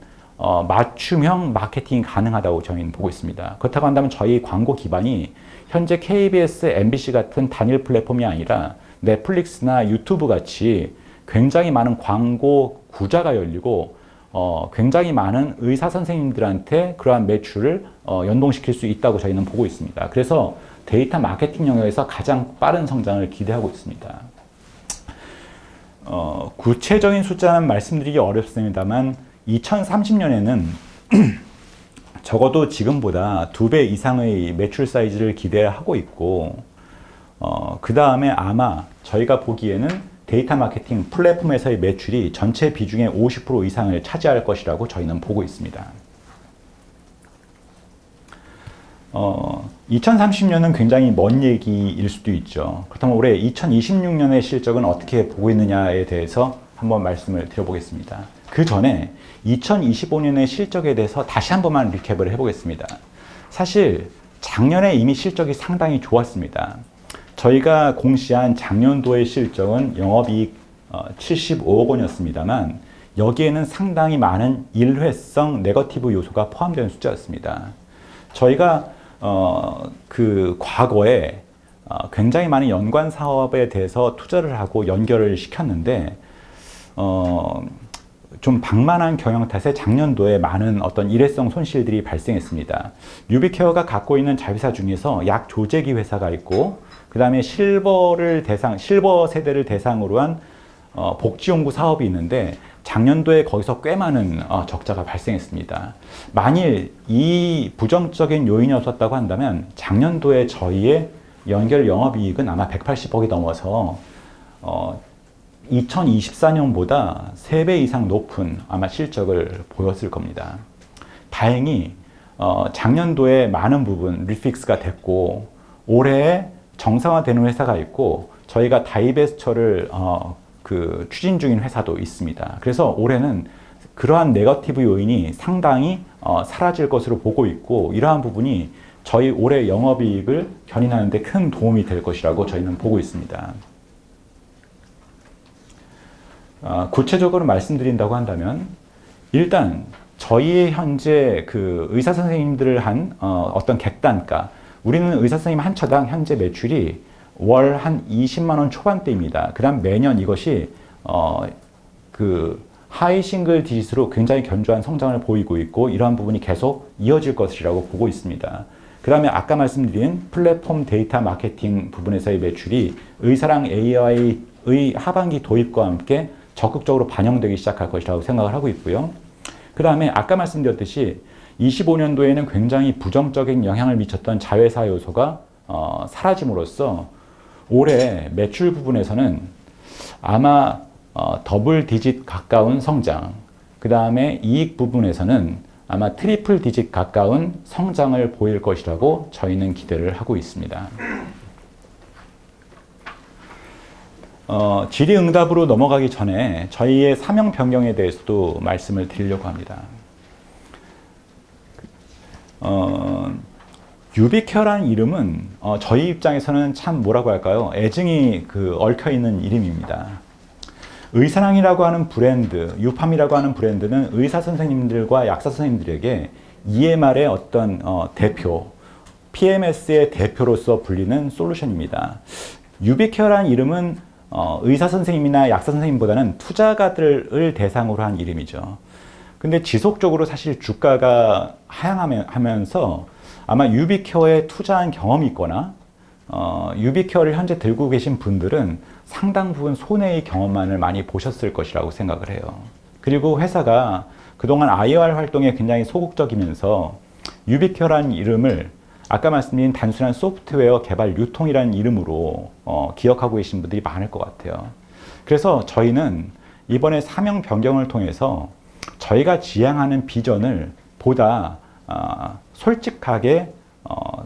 맞춤형 마케팅이 가능하다고 저희는 보고 있습니다. 그렇다고 한다면 저희 광고 기반이 현재 KBS, MBC 같은 단일 플랫폼이 아니라 넷플릭스나 유튜브 같이 굉장히 많은 광고 구자가 열리고 굉장히 많은 의사 선생님들한테 그러한 매출을 연동시킬 수 있다고 저희는 보고 있습니다. 그래서 데이터 마케팅 영역에서 가장 빠른 성장을 기대하고 있습니다. 구체적인 숫자는 말씀드리기 어렵습니다만 2030년에는 적어도 지금보다 2배 이상의 매출 사이즈를 기대하고 있고, 그 다음에 아마 저희가 보기에는 데이터 마케팅 플랫폼에서의 매출이 전체 비중의 50% 이상을 차지할 것이라고 저희는 보고 있습니다. 2030년은 굉장히 먼 얘기일 수도 있죠. 그렇다면 올해 2026년의 실적은 어떻게 보고 있느냐에 대해서 한번 말씀을 드려보겠습니다. 그 전에 2025년의 실적에 대해서 다시 한 번만 리캡을 해보겠습니다. 사실 작년에 이미 실적이 상당히 좋았습니다. 저희가 공시한 작년도의 실적은 영업이익 75억 원이었습니다만 여기에는 상당히 많은 일회성 네거티브 요소가 포함되는 숫자였습니다. 저희가 그 과거에 굉장히 많은 연관 사업에 대해서 투자를 하고 연결을 시켰는데 좀 방만한 경영 탓에 작년도에 많은 어떤 일회성 손실들이 발생했습니다. 뉴비케어가 갖고 있는 자회사 중에서 약 조제기 회사가 있고, 그 다음에 실버 세대를 대상으로 한 복지연구 사업이 있는데 작년도에 거기서 꽤 많은 적자가 발생했습니다. 만일 이 부정적인 요인이 없었다고 한다면 작년도에 저희의 연결 영업이익은 아마 180억이 넘어서 2024년보다 3배 이상 높은 아마 실적을 보였을 겁니다. 다행히 작년도에 많은 부분 리픽스가 됐고 올해 정상화되는 회사가 있고 저희가 다이베스처를 추진 중인 회사도 있습니다. 그래서 올해는 그러한 네거티브 요인이 상당히 사라질 것으로 보고 있고 이러한 부분이 저희 올해 영업이익을 견인하는 데 큰 도움이 될 것이라고 저희는 보고 있습니다. 구체적으로 말씀드린다고 한다면 일단 저희 현재 그 의사 선생님들을 한 어떤 객단가, 우리는 의사 선생님 한 차당 현재 매출이 월 한 20만 원 초반대입니다. 그 다음 매년 이것이 하이 싱글 디짓으로 굉장히 견조한 성장을 보이고 있고 이러한 부분이 계속 이어질 것이라고 보고 있습니다. 그 다음에 아까 말씀드린 플랫폼 데이터 마케팅 부분에서의 매출이 의사랑 AI의 하반기 도입과 함께 적극적으로 반영되기 시작할 것이라고 생각을 하고 있고요. 그 다음에 아까 말씀드렸듯이 25년도에는 굉장히 부정적인 영향을 미쳤던 자회사 요소가 사라짐으로써 올해 매출 부분에서는 아마 더블 디짓 가까운 성장, 그 다음에 이익 부분에서는 아마 트리플 디짓 가까운 성장을 보일 것이라고 저희는 기대를 하고 있습니다. 질의응답으로 넘어가기 전에 저희의 사명 변경에 대해서도 말씀을 드리려고 합니다. 유비케어라는 이름은 저희 입장에서는 참 뭐라고 할까요? 애증이 얽혀있는 이름입니다. 의사랑이라고 하는 브랜드, 유팜이라고 하는 브랜드는 의사 선생님들과 약사 선생님들에게 EMR의 어떤 대표, PMS의 대표로서 불리는 솔루션입니다. 유비케어라는 이름은 의사 선생님이나 약사 선생님보다는 투자가들을 대상으로 한 이름이죠. 근데 지속적으로 사실 주가가 하향하면서 아마 유비케어에 투자한 경험이 있거나 유비케어를 현재 들고 계신 분들은 상당 부분 손해의 경험만을 많이 보셨을 것이라고 생각을 해요. 그리고 회사가 그동안 IR 활동에 굉장히 소극적이면서 유비케어라는 이름을 아까 말씀드린 단순한 소프트웨어 개발 유통이라는 이름으로 기억하고 계신 분들이 많을 것 같아요. 그래서 저희는 이번에 사명 변경을 통해서 저희가 지향하는 비전을 보다 솔직하게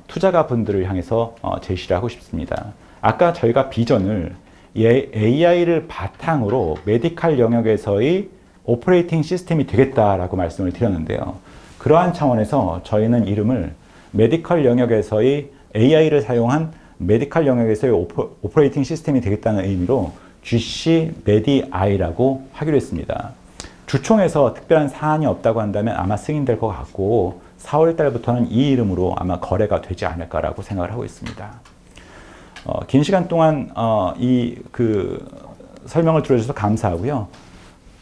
투자가 분들을 향해서 제시를 하고 싶습니다. 아까 저희가 비전을 AI를 바탕으로 메디칼 영역에서의 오퍼레이팅 시스템이 되겠다라고 말씀을 드렸는데요. 그러한 차원에서 저희는 이름을 메디컬 영역에서의 AI를 사용한 메디컬 영역에서의 오퍼레이팅 시스템이 되겠다는 의미로 GC MEDI라고 하기로 했습니다. 주총에서 특별한 사안이 없다고 한다면 아마 승인될 것 같고 4월 달부터는 이 이름으로 아마 거래가 되지 않을까라고 생각을 하고 있습니다. 긴 시간 동안 설명을 들어주셔서 감사하고요.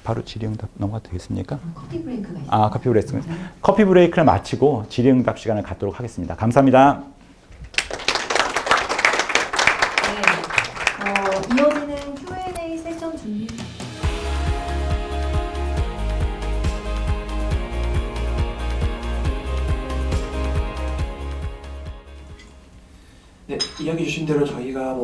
바로 질의응답 넘어가도 되겠습니까? 커피 브레이크가 있어요. 커피 브레이크. 커피 브레이크를 마치고 질의응답 시간을 갖도록 하겠습니다. 감사합니다. 네, 이어지는 Q&A 세션 준비. 네, 이야기 주신 대로 저희가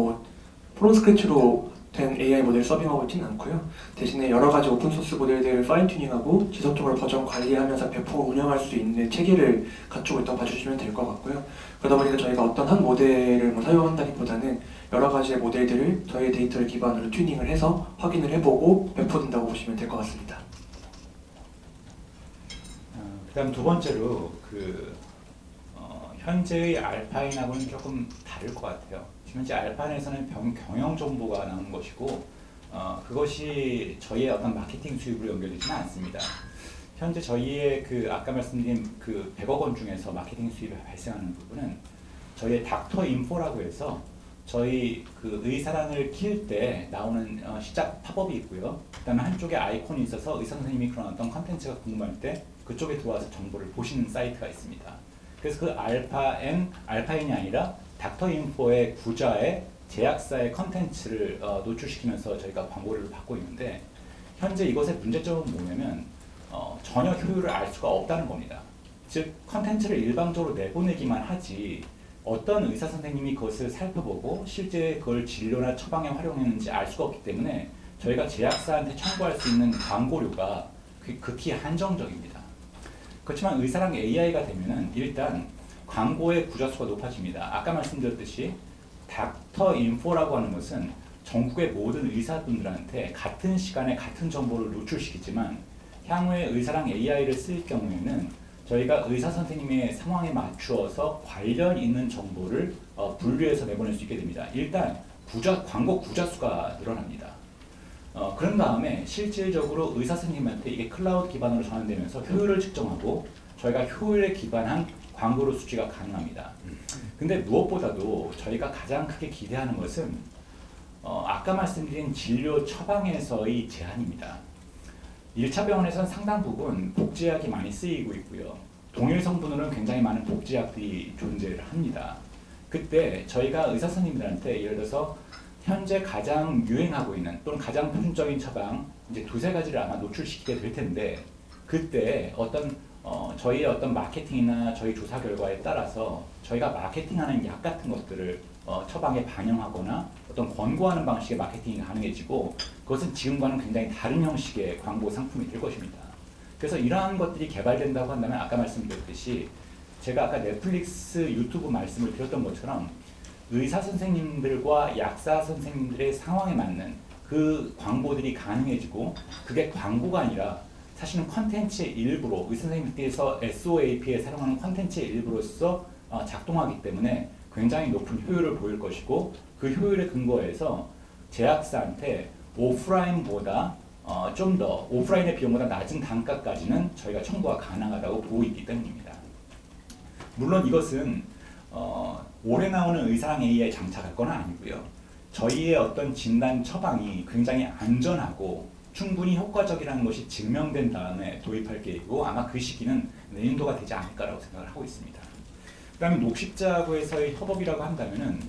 프롬 스크래치로 된 AI 모델 서빙하고 있지는 않고요. 대신에 여러 가지 오픈소스 모델들을 파인 튜닝하고 지속적으로 버전 관리하면서 배포 운영할 수 있는 체계를 갖추고 있다고 봐주시면 될 것 같고요. 그러다 보니까 저희가 어떤 한 모델을 사용한다기보다는 여러 가지의 모델들을 저희 데이터를 기반으로 튜닝을 해서 확인을 해보고 배포된다고 보시면 될 것 같습니다. 그다음 두 번째로 현재의 알파인하고는 조금 다를 것 같아요. 현재 알파인에서는 경영 정보가 나오는 것이고 그것이 저희의 어떤 마케팅 수입으로 연결되지는 않습니다. 현재 저희의 아까 말씀드린 100억 원 중에서 마케팅 수입이 발생하는 부분은 저희의 닥터 인포라고 해서 저희 의사랑을 키울 때 나오는 시작 팝업이 있고요. 그다음에 한쪽에 아이콘이 있어서 의사 선생님이 그런 어떤 컨텐츠가 궁금할 때 그쪽에 들어와서 정보를 보시는 사이트가 있습니다. 그래서 알파인이 아니라 닥터인포의 구자의 제약사의 컨텐츠를 노출시키면서 저희가 광고를 받고 있는데 현재 이것의 문제점은 뭐냐면 전혀 효율을 알 수가 없다는 겁니다. 즉 컨텐츠를 일방적으로 내보내기만 하지 어떤 의사 선생님이 그것을 살펴보고 실제 그걸 진료나 처방에 활용했는지 알 수가 없기 때문에 저희가 제약사한테 청구할 수 있는 광고료가 극히 한정적입니다. 그렇지만 의사랑 AI가 되면은 일단 광고의 구자수가 높아집니다. 아까 말씀드렸듯이 닥터 인포라고 하는 것은 전국의 모든 의사분들한테 같은 시간에 같은 정보를 노출시키지만 향후에 의사랑 AI를 쓸 경우에는 저희가 의사 선생님의 상황에 맞추어서 관련 있는 정보를 분류해서 내보낼 수 있게 됩니다. 일단 광고 구자수가 늘어납니다. 그런 다음에 실질적으로 의사 선생님한테 이게 클라우드 기반으로 전환되면서 효율을 측정하고 저희가 효율에 기반한 광고료 수치가 가능합니다. 근데 무엇보다도 저희가 가장 크게 기대하는 것은 아까 말씀드린 진료 처방에서의 제한입니다. 1차 병원에서는 상당 부분 복제약이 많이 쓰이고 있고요. 동일 성분으로는 굉장히 많은 복제약들이 존재를 합니다. 그때 저희가 의사 선생님들한테 예를 들어서 현재 가장 유행하고 있는 또는 가장 표준적인 처방 이제 두세 가지를 아마 노출시키게 될 텐데 그때 저희의 어떤 마케팅이나 저희 조사 결과에 따라서 저희가 마케팅하는 약 같은 것들을 처방에 반영하거나 어떤 권고하는 방식의 마케팅이 가능해지고 그것은 지금과는 굉장히 다른 형식의 광고 상품이 될 것입니다. 그래서 이러한 것들이 개발된다고 한다면 아까 말씀드렸듯이 제가 아까 넷플릭스 유튜브 말씀을 드렸던 것처럼 의사 선생님들과 약사 선생님들의 상황에 맞는 그 광고들이 가능해지고 그게 광고가 아니라 사실은 컨텐츠의 일부로 의사 선생님께서 SOAP에 사용하는 컨텐츠의 일부로서 작동하기 때문에 굉장히 높은 효율을 보일 것이고 그 효율에 근거해서 제약사한테 오프라인보다 좀 더 오프라인의 비용보다 낮은 단가까지는 저희가 청구가 가능하다고 보고 있기 때문입니다. 물론 이것은 올해 나오는 의사랑 AI 장착할 건 아니고요. 저희의 어떤 진단 처방이 굉장히 안전하고 충분히 효과적이라는 것이 증명된 다음에 도입할 계획이고 아마 그 시기는 내년도가 되지 않을까라고 생각을 하고 있습니다. 그다음에 녹십자하고에서의 협업이라고 한다면은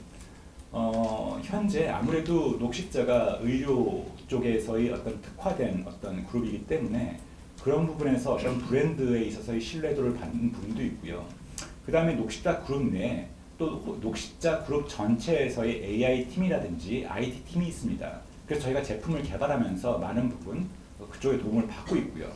현재 아무래도 녹십자가 의료 쪽에서의 어떤 특화된 어떤 그룹이기 때문에 그런 부분에서 어떤 브랜드에 있어서의 신뢰도를 받는 부분도 있고요. 그 다음에 녹십자 그룹 내에 또 녹십자 그룹 전체에서의 AI 팀이라든지 IT 팀이 있습니다. 그래서 저희가 제품을 개발하면서 많은 부분 그쪽의 도움을 받고 있고요.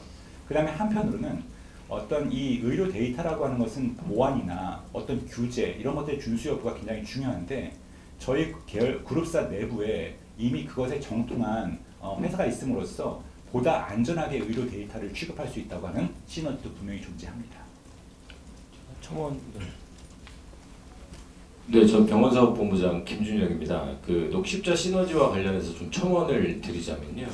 그 다음에 한편으로는 어떤 이 의료 데이터라고 하는 것은 보안이나 어떤 규제 이런 것들의 준수 여부가 굉장히 중요한데 저희 계열 그룹사 내부에 이미 그것에 정통한 회사가 있음으로써 보다 안전하게 의료 데이터를 취급할 수 있다고 하는 시너지도 분명히 존재합니다. 청원. 네, 저 병원사업본부장 김준혁입니다. 그 녹십자 시너지와 관련해서 좀 첨언을 드리자면요.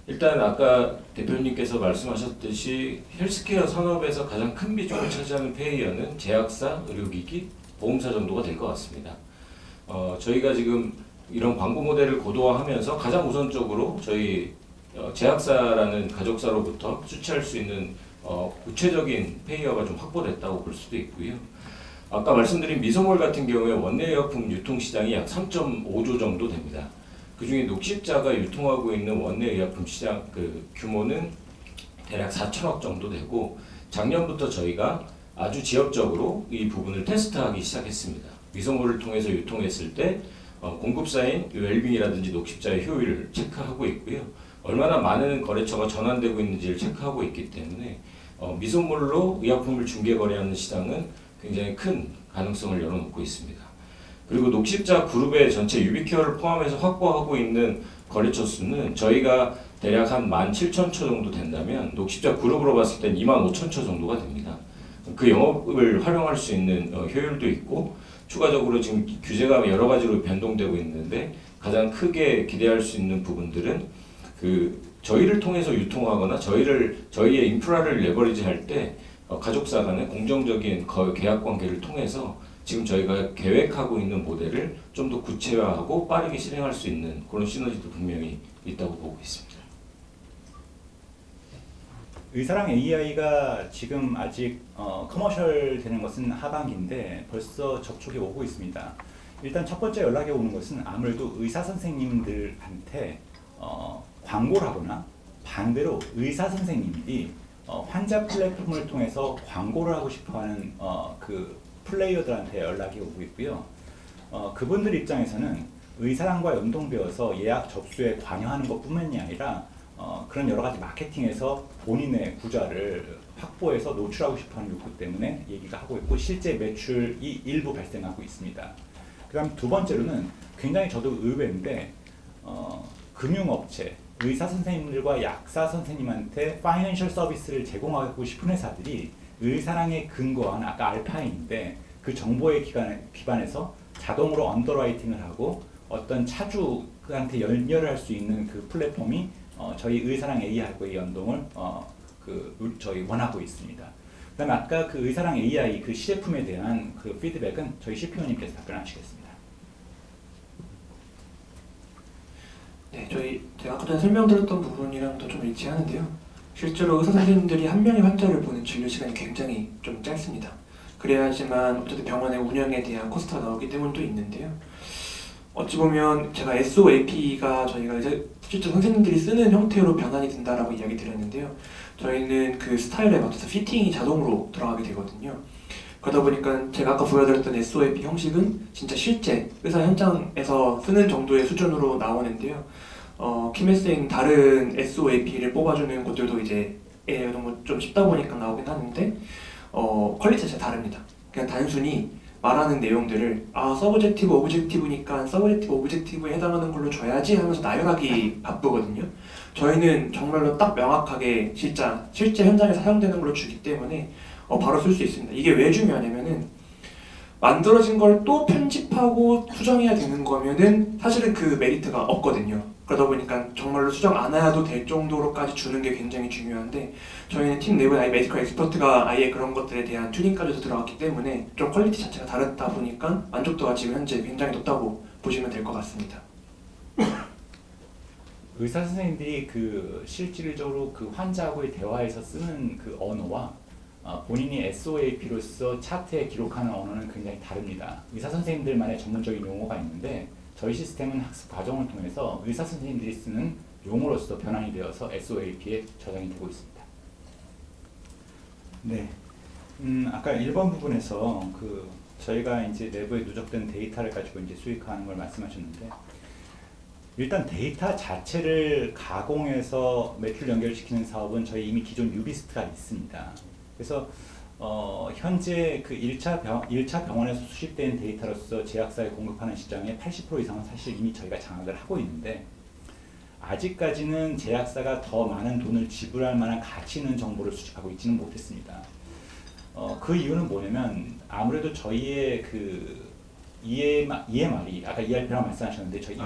일단 아까 대표님께서 말씀하셨듯이 헬스케어 산업에서 가장 큰 비중을 차지하는 페이어는 제약사, 의료기기, 보험사 정도가 될 것 같습니다. 저희가 지금 이런 광고 모델을 고도화하면서 가장 우선적으로 저희 제약사라는 가족사로부터 수취할 수 있는 구체적인 페이어가 좀 확보됐다고 볼 수도 있고요. 아까 말씀드린 미소몰 같은 경우에 원내의약품 유통시장이 약 3.5조 정도 됩니다. 그중에 녹십자가 유통하고 있는 원내의약품 시장 그 규모는 대략 4천억 정도 되고 작년부터 저희가 아주 지역적으로 이 부분을 테스트하기 시작했습니다. 미소몰을 통해서 유통했을 때 공급사인 웰빙이라든지 녹십자의 효율을 체크하고 있고요. 얼마나 많은 거래처가 전환되고 있는지를 체크하고 있기 때문에 미소몰로 의약품을 중개 거래하는 시장은 굉장히 큰 가능성을 열어놓고 있습니다. 그리고 녹십자 그룹의 전체 유비케어를 포함해서 확보하고 있는 거래처 수는 저희가 대략 한 17,000초 정도 된다면 녹십자 그룹으로 봤을 땐 25,000초 정도가 됩니다. 그 영업을 활용할 수 있는 효율도 있고 추가적으로 지금 규제가 여러 가지로 변동되고 있는데 가장 크게 기대할 수 있는 부분들은 그 저희를 통해서 유통하거나 저희의 인프라를 레버리지할 때 가족사 간의 공정적인 계약 관계를 통해서 지금 저희가 계획하고 있는 모델을 좀 더 구체화하고 빠르게 실행할 수 있는 그런 시너지도 분명히 있다고 보고 있습니다. 의사랑 AI가 지금 아직 커머셜 되는 것은 하반기인데 벌써 접촉이 오고 있습니다. 일단 첫 번째 연락이 오는 것은 아무래도 의사 선생님들한테 광고를 하거나 반대로 의사 선생님들이 환자 플랫폼을 통해서 광고를 하고 싶어하는 그 플레이어들한테 연락이 오고 있고요. 그분들 입장에서는 의사랑과 연동되어서 예약 접수에 관여하는 것뿐만이 아니라 그런 여러 가지 마케팅에서 본인의 구좌를 확보해서 노출하고 싶어하는 욕구 때문에 얘기가 하고 있고 실제 매출이 일부 발생하고 있습니다. 그다음 두 번째로는 굉장히 저도 의외인데 금융업체, 의사 선생님들과 약사 선생님한테 파이낸셜 서비스를 제공하고 싶은 회사들이 의사랑에 근거한 아까 알파인인데 그 정보에 기반해서 자동으로 언더라이팅을 하고 어떤 차주한테 연결을 할 수 있는 그 플랫폼이 저희 의사랑 AI하고의 연동을 저희 원하고 있습니다. 그다음에 아까 그 의사랑 AI 그 시제품에 대한 그 피드백은 저희 CPO님께서 답변하시겠습니다. 네, 제가 아까 전에 설명드렸던 부분이랑도 좀 일치하는데요. 실제로 의사 선생님들이 한 명의 환자를 보는 진료 시간이 굉장히 좀 짧습니다. 그래야지만 어쨌든 병원의 운영에 대한 코스트가 나오기 때문도 있는데요. 어찌 보면 제가 SOAP가 저희가 이제 실제 선생님들이 쓰는 형태로 변환이 된다라고 이야기 드렸는데요. 저희는 그 스타일에 맞춰서 피팅이 자동으로 들어가게 되거든요. 그러다 보니까 제가 아까 보여드렸던 SOAP 형식은 진짜 실제 의사 현장에서 쓰는 정도의 수준으로 나오는데요. 키메스인 다른 SOAP를 뽑아주는 곳들도 이제 너무 좀 쉽다 보니까 나오긴 하는데 퀄리티 자체가 다릅니다. 그냥 단순히 말하는 내용들을 서브젝티브 오브젝티브니까 서브젝티브 오브젝티브에 해당하는 걸로 줘야지 하면서 나열하기 바쁘거든요. 저희는 정말로 딱 명확하게 실제 현장에서 사용되는 걸로 주기 때문에 바로 쓸 수 있습니다. 이게 왜 중요하냐면은 만들어진 걸 또 편집하고 수정해야 되는 거면은 사실은 그 메리트가 없거든요. 그러다 보니까 정말로 수정 안 해도 될 정도로까지 주는 게 굉장히 중요한데 저희는 팀 내부에 아예 메디컬 엑스퍼트가 아예 그런 것들에 대한 튜닝까지도 들어갔기 때문에 좀 퀄리티 자체가 다르다 보니까 만족도가 지금 현재 굉장히 높다고 보시면 될 것 같습니다. 의사 선생님들이 그 실질적으로 그 환자하고의 대화에서 쓰는 그 언어와 본인이 SOAP로서 차트에 기록하는 언어는 굉장히 다릅니다. 의사 선생님들만의 전문적인 용어가 있는데 저희 시스템은 학습 과정을 통해서 의사 선생님들이 쓰는 용어로서 변환이 되어서 SOAP에 저장이 되고 있습니다. 네, 아까 1번 부분에서 그 저희가 이제 내부에 누적된 데이터를 가지고 이제 수익하는 걸 말씀하셨는데, 일단 데이터 자체를 가공해서 매출 연결시키는 사업은 저희 이미 기존 유비스트가 있습니다. 그래서 현재 그 1차 병원에서 수집된 데이터로서 제약사에 공급하는 시장의 80% 이상은 사실 이미 저희가 장악을 하고 있는데, 아직까지는 제약사가 더 많은 돈을 지불할 만한 가치 있는 정보를 수집하고 있지는 못했습니다. 그 이유는 뭐냐면 아무래도 저희의 그 EMR이 아까 ERP라고 말씀하셨는데 저희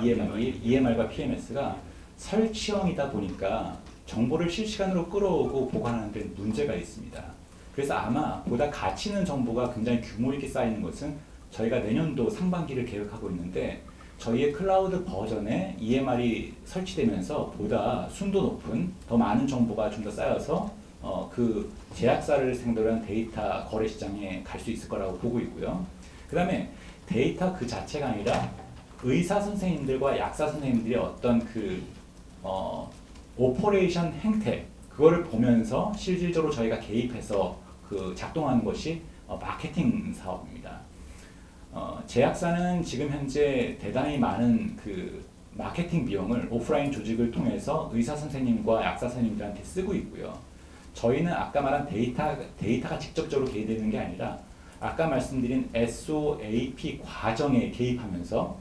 EMR과 PMS가 설치형이다 보니까 정보를 실시간으로 끌어오고 보관하는 데 문제가 있습니다. 그래서 아마 보다 가치 있는 정보가 굉장히 규모 있게 쌓이는 것은 저희가 내년도 상반기를 계획하고 있는데, 저희의 클라우드 버전에 EMR이 설치되면서 보다 순도 높은 더 많은 정보가 좀 더 쌓여서 그 제약사를 상대로 한 데이터 거래 시장에 갈 수 있을 거라고 보고 있고요. 그 다음에 데이터 그 자체가 아니라 의사 선생님들과 약사 선생님들의 어떤 그 오퍼레이션 행태, 그거를 보면서 실질적으로 저희가 개입해서 그 작동하는 것이 마케팅 사업입니다. 제약사는 지금 현재 대단히 많은 그 마케팅 비용을 오프라인 조직을 통해서 의사 선생님과 약사 선생님들한테 쓰고 있고요. 저희는 아까 말한 데이터가 직접적으로 개입되는 게 아니라 아까 말씀드린 SOAP 과정에 개입하면서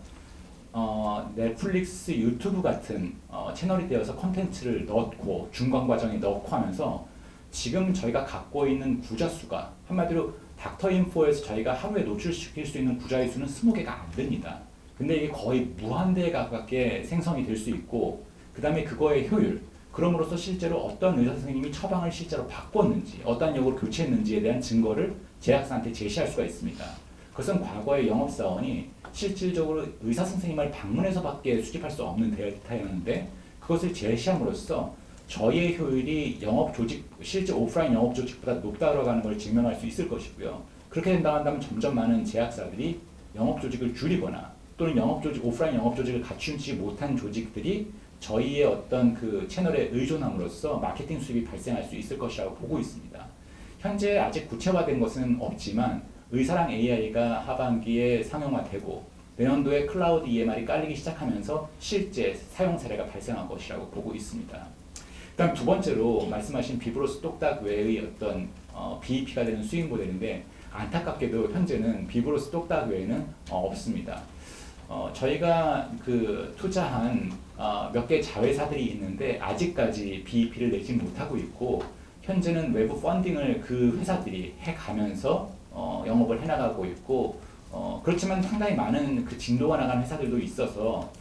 넷플릭스, 유튜브 같은 채널이 되어서 콘텐츠를 넣고 중간 과정에 넣고 하면서 지금 저희가 갖고 있는 구자 수가, 한마디로 닥터인포에서 저희가 하루에 노출시킬 수 있는 구자의 수는 20개가 안 됩니다. 근데 이게 거의 무한대에 가깝게 생성이 될 수 있고, 그 다음에 그거의 효율, 그럼으로써 실제로 어떤 의사 선생님이 처방을 실제로 바꿨는지, 어떤 약으로 교체했는지에 대한 증거를 제약사한테 제시할 수가 있습니다. 그것은 과거의 영업사원이 실질적으로 의사 선생님을 방문해서밖에 수집할 수 없는 데이터였는데, 그것을 제시함으로써 저희의 효율이 영업 조직, 실제 오프라인 영업 조직보다 높다고 하는 걸 증명할 수 있을 것이고요. 그렇게 된다면 점점 많은 제약사들이 영업 조직을 줄이거나 또는 오프라인 영업 조직을 갖추지 못한 조직들이 저희의 어떤 그 채널에 의존함으로써 마케팅 수입이 발생할 수 있을 것이라고 보고 있습니다. 현재 아직 구체화된 것은 없지만 의사랑 AI가 하반기에 상용화되고 내년도에 클라우드 EMR이 깔리기 시작하면서 실제 사용 사례가 발생할 것이라고 보고 있습니다. 그다음 두 번째로 말씀하신 비브로스 똑딱 외의 어떤 BEP가 되는 수익 모델인데, 안타깝게도 현재는 비브로스 똑딱 외에는 없습니다. 저희가 그 투자한 몇 개 자회사들이 있는데 아직까지 BEP를 내지 못하고 있고, 현재는 외부 펀딩을 그 회사들이 해가면서 영업을 해나가고 있고, 그렇지만 상당히 많은 그 진도가 나가는 회사들도 있어서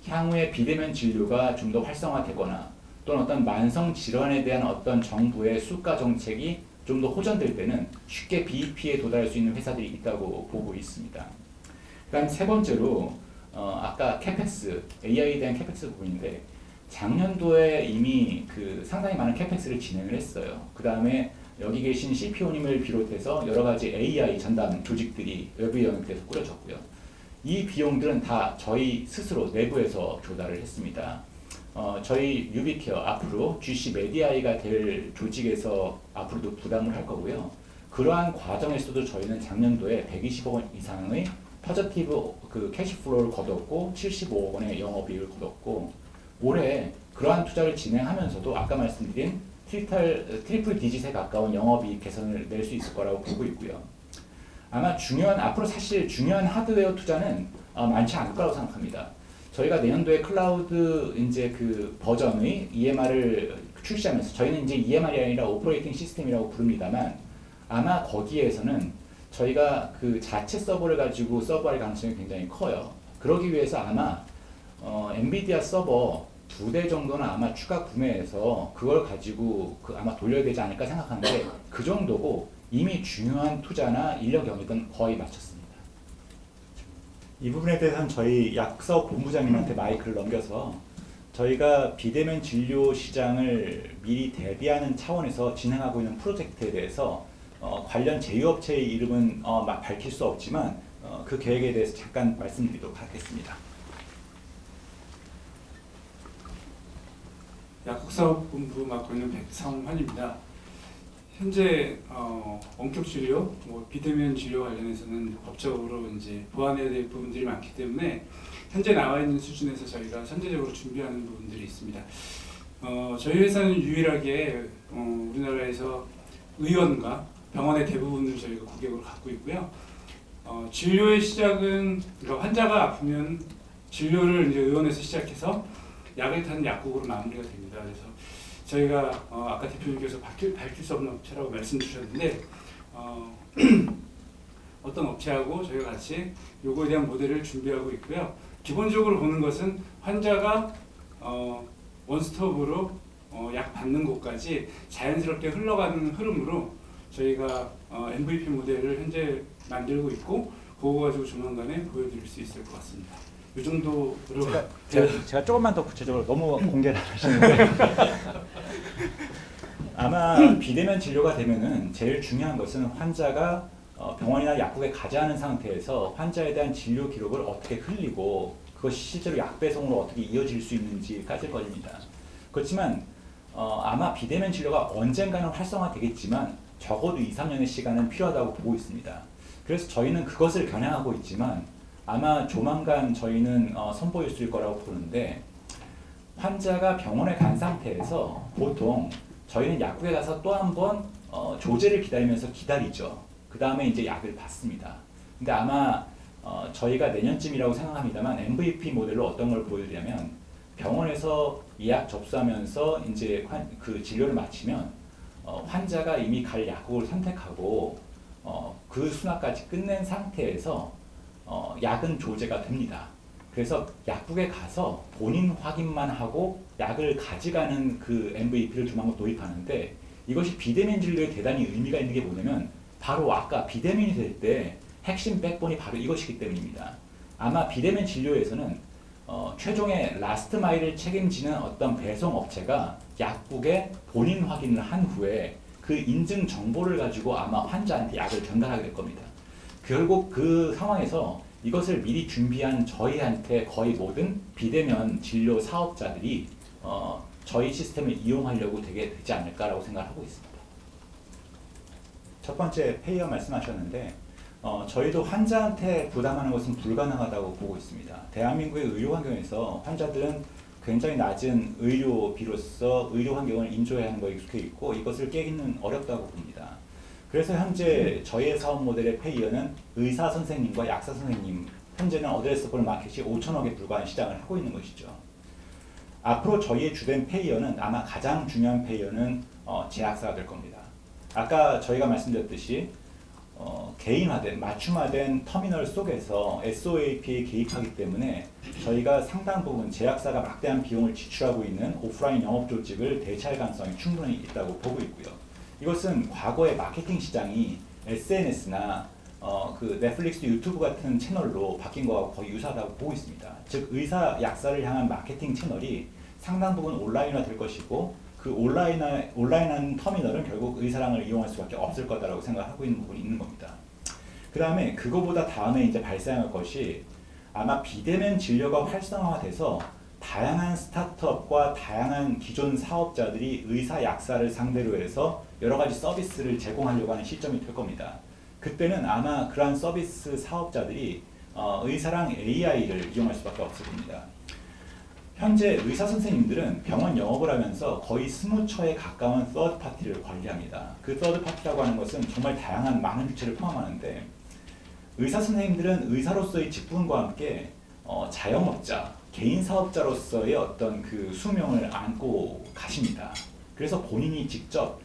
향후에 비대면 진료가 좀 더 활성화되거나 또는 어떤 만성 질환에 대한 어떤 정부의 수가 정책이 좀 더 호전될 때는 쉽게 BEP에 도달할 수 있는 회사들이 있다고 보고 있습니다. 그다음 세 번째로 아까 캐펙스, AI에 대한 캐펙스 부분인데, 작년도에 이미 그 상당히 많은 캐펙스를 진행을 했어요. 그 다음에 여기 계신 CPO님을 비롯해서 여러 가지 AI 전담 조직들이 외부 영역에서 꾸려졌고요. 이 비용들은 다 저희 스스로 내부에서 조달을 했습니다. 저희 유비케어 앞으로 GC 메디아이가 될 조직에서 앞으로도 부담을 할 거고요. 그러한 과정에서도 저희는 작년도에 120억 원 이상의 포지티브 그 캐시플로우를 거뒀고 75억 원의 영업이익을 거뒀고, 올해 그러한 투자를 진행하면서도 아까 말씀드린 트리플 디짓에 가까운 영업이익 개선을 낼 수 있을 거라고 보고 있고요. 아마 앞으로 사실 중요한 하드웨어 투자는 많지 않을 거라고 생각합니다. 저희가 내년도에 클라우드 이제 그 버전의 EMR을 출시하면서 저희는 이제 EMR이 아니라 오퍼레이팅 시스템이라고 부릅니다만 아마 거기에서는 저희가 그 자체 서버를 가지고 서버할 가능성이 굉장히 커요. 그러기 위해서 아마 엔비디아 서버 2대 정도는 아마 추가 구매해서 그걸 가지고 아마 돌려야 되지 않을까 생각하는데 그 정도고 이미 중요한 투자나 인력 영역은 거의 마쳤습니다. 이 부분에 대해서는 저희 약서 본부장님한테 마이크를 넘겨서 저희가 비대면 진료 시장을 미리 대비하는 차원에서 진행하고 있는 프로젝트에 대해서 관련 제휴업체의 이름은 밝힐 수 없지만 그 계획에 대해서 잠깐 말씀드리도록 하겠습니다. 약국사업본부 맡고 있는 백성환입니다. 현재 원격 진료, 비대면 진료 관련해서는 법적으로 이제 보완해야 될 부분들이 많기 때문에 현재 나와 있는 수준에서 저희가 선제적으로 준비하는 부분들이 있습니다. 저희 회사는 유일하게 우리나라에서 의원과 병원의 대부분을 저희가 고객으로 갖고 있고요. 진료의 시작은 그러니까 환자가 아프면 진료를 이제 의원에서 시작해서 약을 타는 약국으로 마무리가 됩니다. 그래서 저희가 아까 대표님께서 밝힐 수 없는 업체라고 말씀 주셨는데 어떤 업체하고 저희가 같이 요거에 대한 모델을 준비하고 있고요. 기본적으로 보는 것은 환자가 원스톱으로 약 받는 곳까지 자연스럽게 흘러가는 흐름으로 저희가 MVP 모델을 현재 만들고 있고 그거 가지고 조만간에 보여드릴 수 있을 것 같습니다. 이 정도로 제가 조금만 더 구체적으로 너무 공개를 하시는데 아마 비대면 진료가 되면은 제일 중요한 것은 환자가 병원이나 약국에 가지 않은 상태에서 환자에 대한 진료 기록을 어떻게 흘리고 그것이 실제로 약 배송으로 어떻게 이어질 수 있는지까지일 겁니다. 그렇지만 아마 비대면 진료가 언젠가는 활성화되겠지만 적어도 2-3년의 시간은 필요하다고 보고 있습니다. 그래서 저희는 그것을 겨냥하고 있지만 아마 조만간 저희는 선보일 수 있을 거라고 보는데 환자가 병원에 간 상태에서 보통 저희는 약국에 가서 또 한 번 조제를 기다리면서 기다리죠. 그 다음에 이제 약을 받습니다. 근데 아마 저희가 내년쯤이라고 생각합니다만 MVP 모델로 어떤 걸 보여드리냐면 병원에서 예약 접수하면서 이제 그 진료를 마치면 환자가 이미 갈 약국을 선택하고 그 수납까지 끝낸 상태에서 약은 조제가 됩니다. 그래서 약국에 가서 본인 확인만 하고 약을 가져가는 그 MVP를 조만간 도입하는데 이것이 비대면 진료에 대단히 의미가 있는 게 뭐냐면 바로 아까 비대면이 될 때 핵심 백본이 바로 이것이기 때문입니다. 아마 비대면 진료에서는 최종의 라스트 마일을 책임지는 어떤 배송 업체가 약국에 본인 확인을 한 후에 그 인증 정보를 가지고 아마 환자한테 약을 전달하게 될 겁니다. 결국 그 상황에서 이것을 미리 준비한 저희한테 거의 모든 비대면 진료 사업자들이 저희 시스템을 이용하려고 되지 않을까라고 생각하고 있습니다. 첫 번째 페이어 말씀하셨는데 저희도 환자한테 부담하는 것은 불가능하다고 보고 있습니다. 대한민국의 의료 환경에서 환자들은 굉장히 낮은 의료비로서 의료 환경을 인조해야 하는 것에 익숙해 있고 이것을 깨기는 어렵다고 봅니다. 그래서 현재 저희의 사업 모델의 페이어는 의사 선생님과 약사 선생님, 현재는 어드레서블 마켓이 5천억에 불과한 시장을 하고 있는 것이죠. 앞으로 저희의 주된 페이어는 아마 가장 중요한 페이어는 제약사가 될 겁니다. 아까 저희가 말씀드렸듯이 개인화된, 맞춤화된 터미널 속에서 SOAP에 개입하기 때문에 저희가 상당 부분 제약사가 막대한 비용을 지출하고 있는 오프라인 영업 조직을 대체할 가능성이 충분히 있다고 보고 있고요. 이것은 과거의 마케팅 시장이 SNS나 그 넷플릭스, 유튜브 같은 채널로 바뀐 거하고 거의 유사하다고 보고 있습니다. 즉 의사, 약사를 향한 마케팅 채널이 상당 부분 온라인화 될 것이고 그 온라인한 터미널은 결국 의사랑을 이용할 수밖에 없을 거다라고 생각하고 있는 부분이 있는 겁니다. 그 다음에 그거보다 다음에 이제 발생할 것이 아마 비대면 진료가 활성화돼서 다양한 스타트업과 다양한 기존 사업자들이 의사, 약사를 상대로 해서 여러 가지 서비스를 제공하려고 하는 시점이 될 겁니다. 그때는 아마 그러한 서비스 사업자들이 의사랑 AI를 이용할 수밖에 없을 겁니다. 현재 의사 선생님들은 병원 영업을 하면서 거의 20처에 가까운 서드 파티를 관리합니다. 그 서드 파티라고 하는 것은 정말 다양한 많은 주체를 포함하는데, 의사 선생님들은 의사로서의 직분과 함께 자영업자, 개인 사업자로서의 어떤 그 수명을 안고 가십니다. 그래서 본인이 직접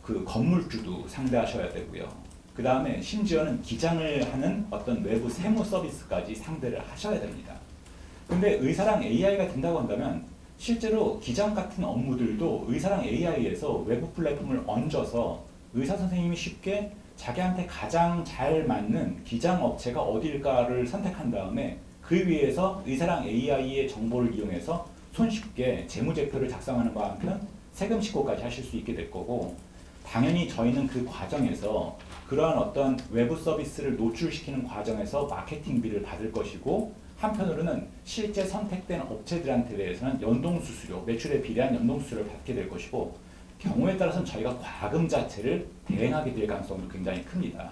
그 건물주도 상대하셔야 되고요. 그 다음에 심지어는 기장을 하는 어떤 외부 세무 서비스까지 상대를 하셔야 됩니다. 근데 의사랑 AI가 된다고 한다면 실제로 기장 같은 업무들도 의사랑 AI에서 외부 플랫폼을 얹어서 의사 선생님이 쉽게 자기한테 가장 잘 맞는 기장 업체가 어딜까를 선택한 다음에 그 위에서 의사랑 AI의 정보를 이용해서 손쉽게 재무제표를 작성하는 바와 한편 세금 신고까지 하실 수 있게 될 거고, 당연히 저희는 그 과정에서 그러한 어떤 외부 서비스를 노출시키는 과정에서 마케팅비를 받을 것이고, 한편으로는 실제 선택된 업체들한테 대해서는 연동수수료, 매출에 비례한 연동수수료를 받게 될 것이고, 경우에 따라서는 저희가 과금 자체를 대행하게 될 가능성도 굉장히 큽니다.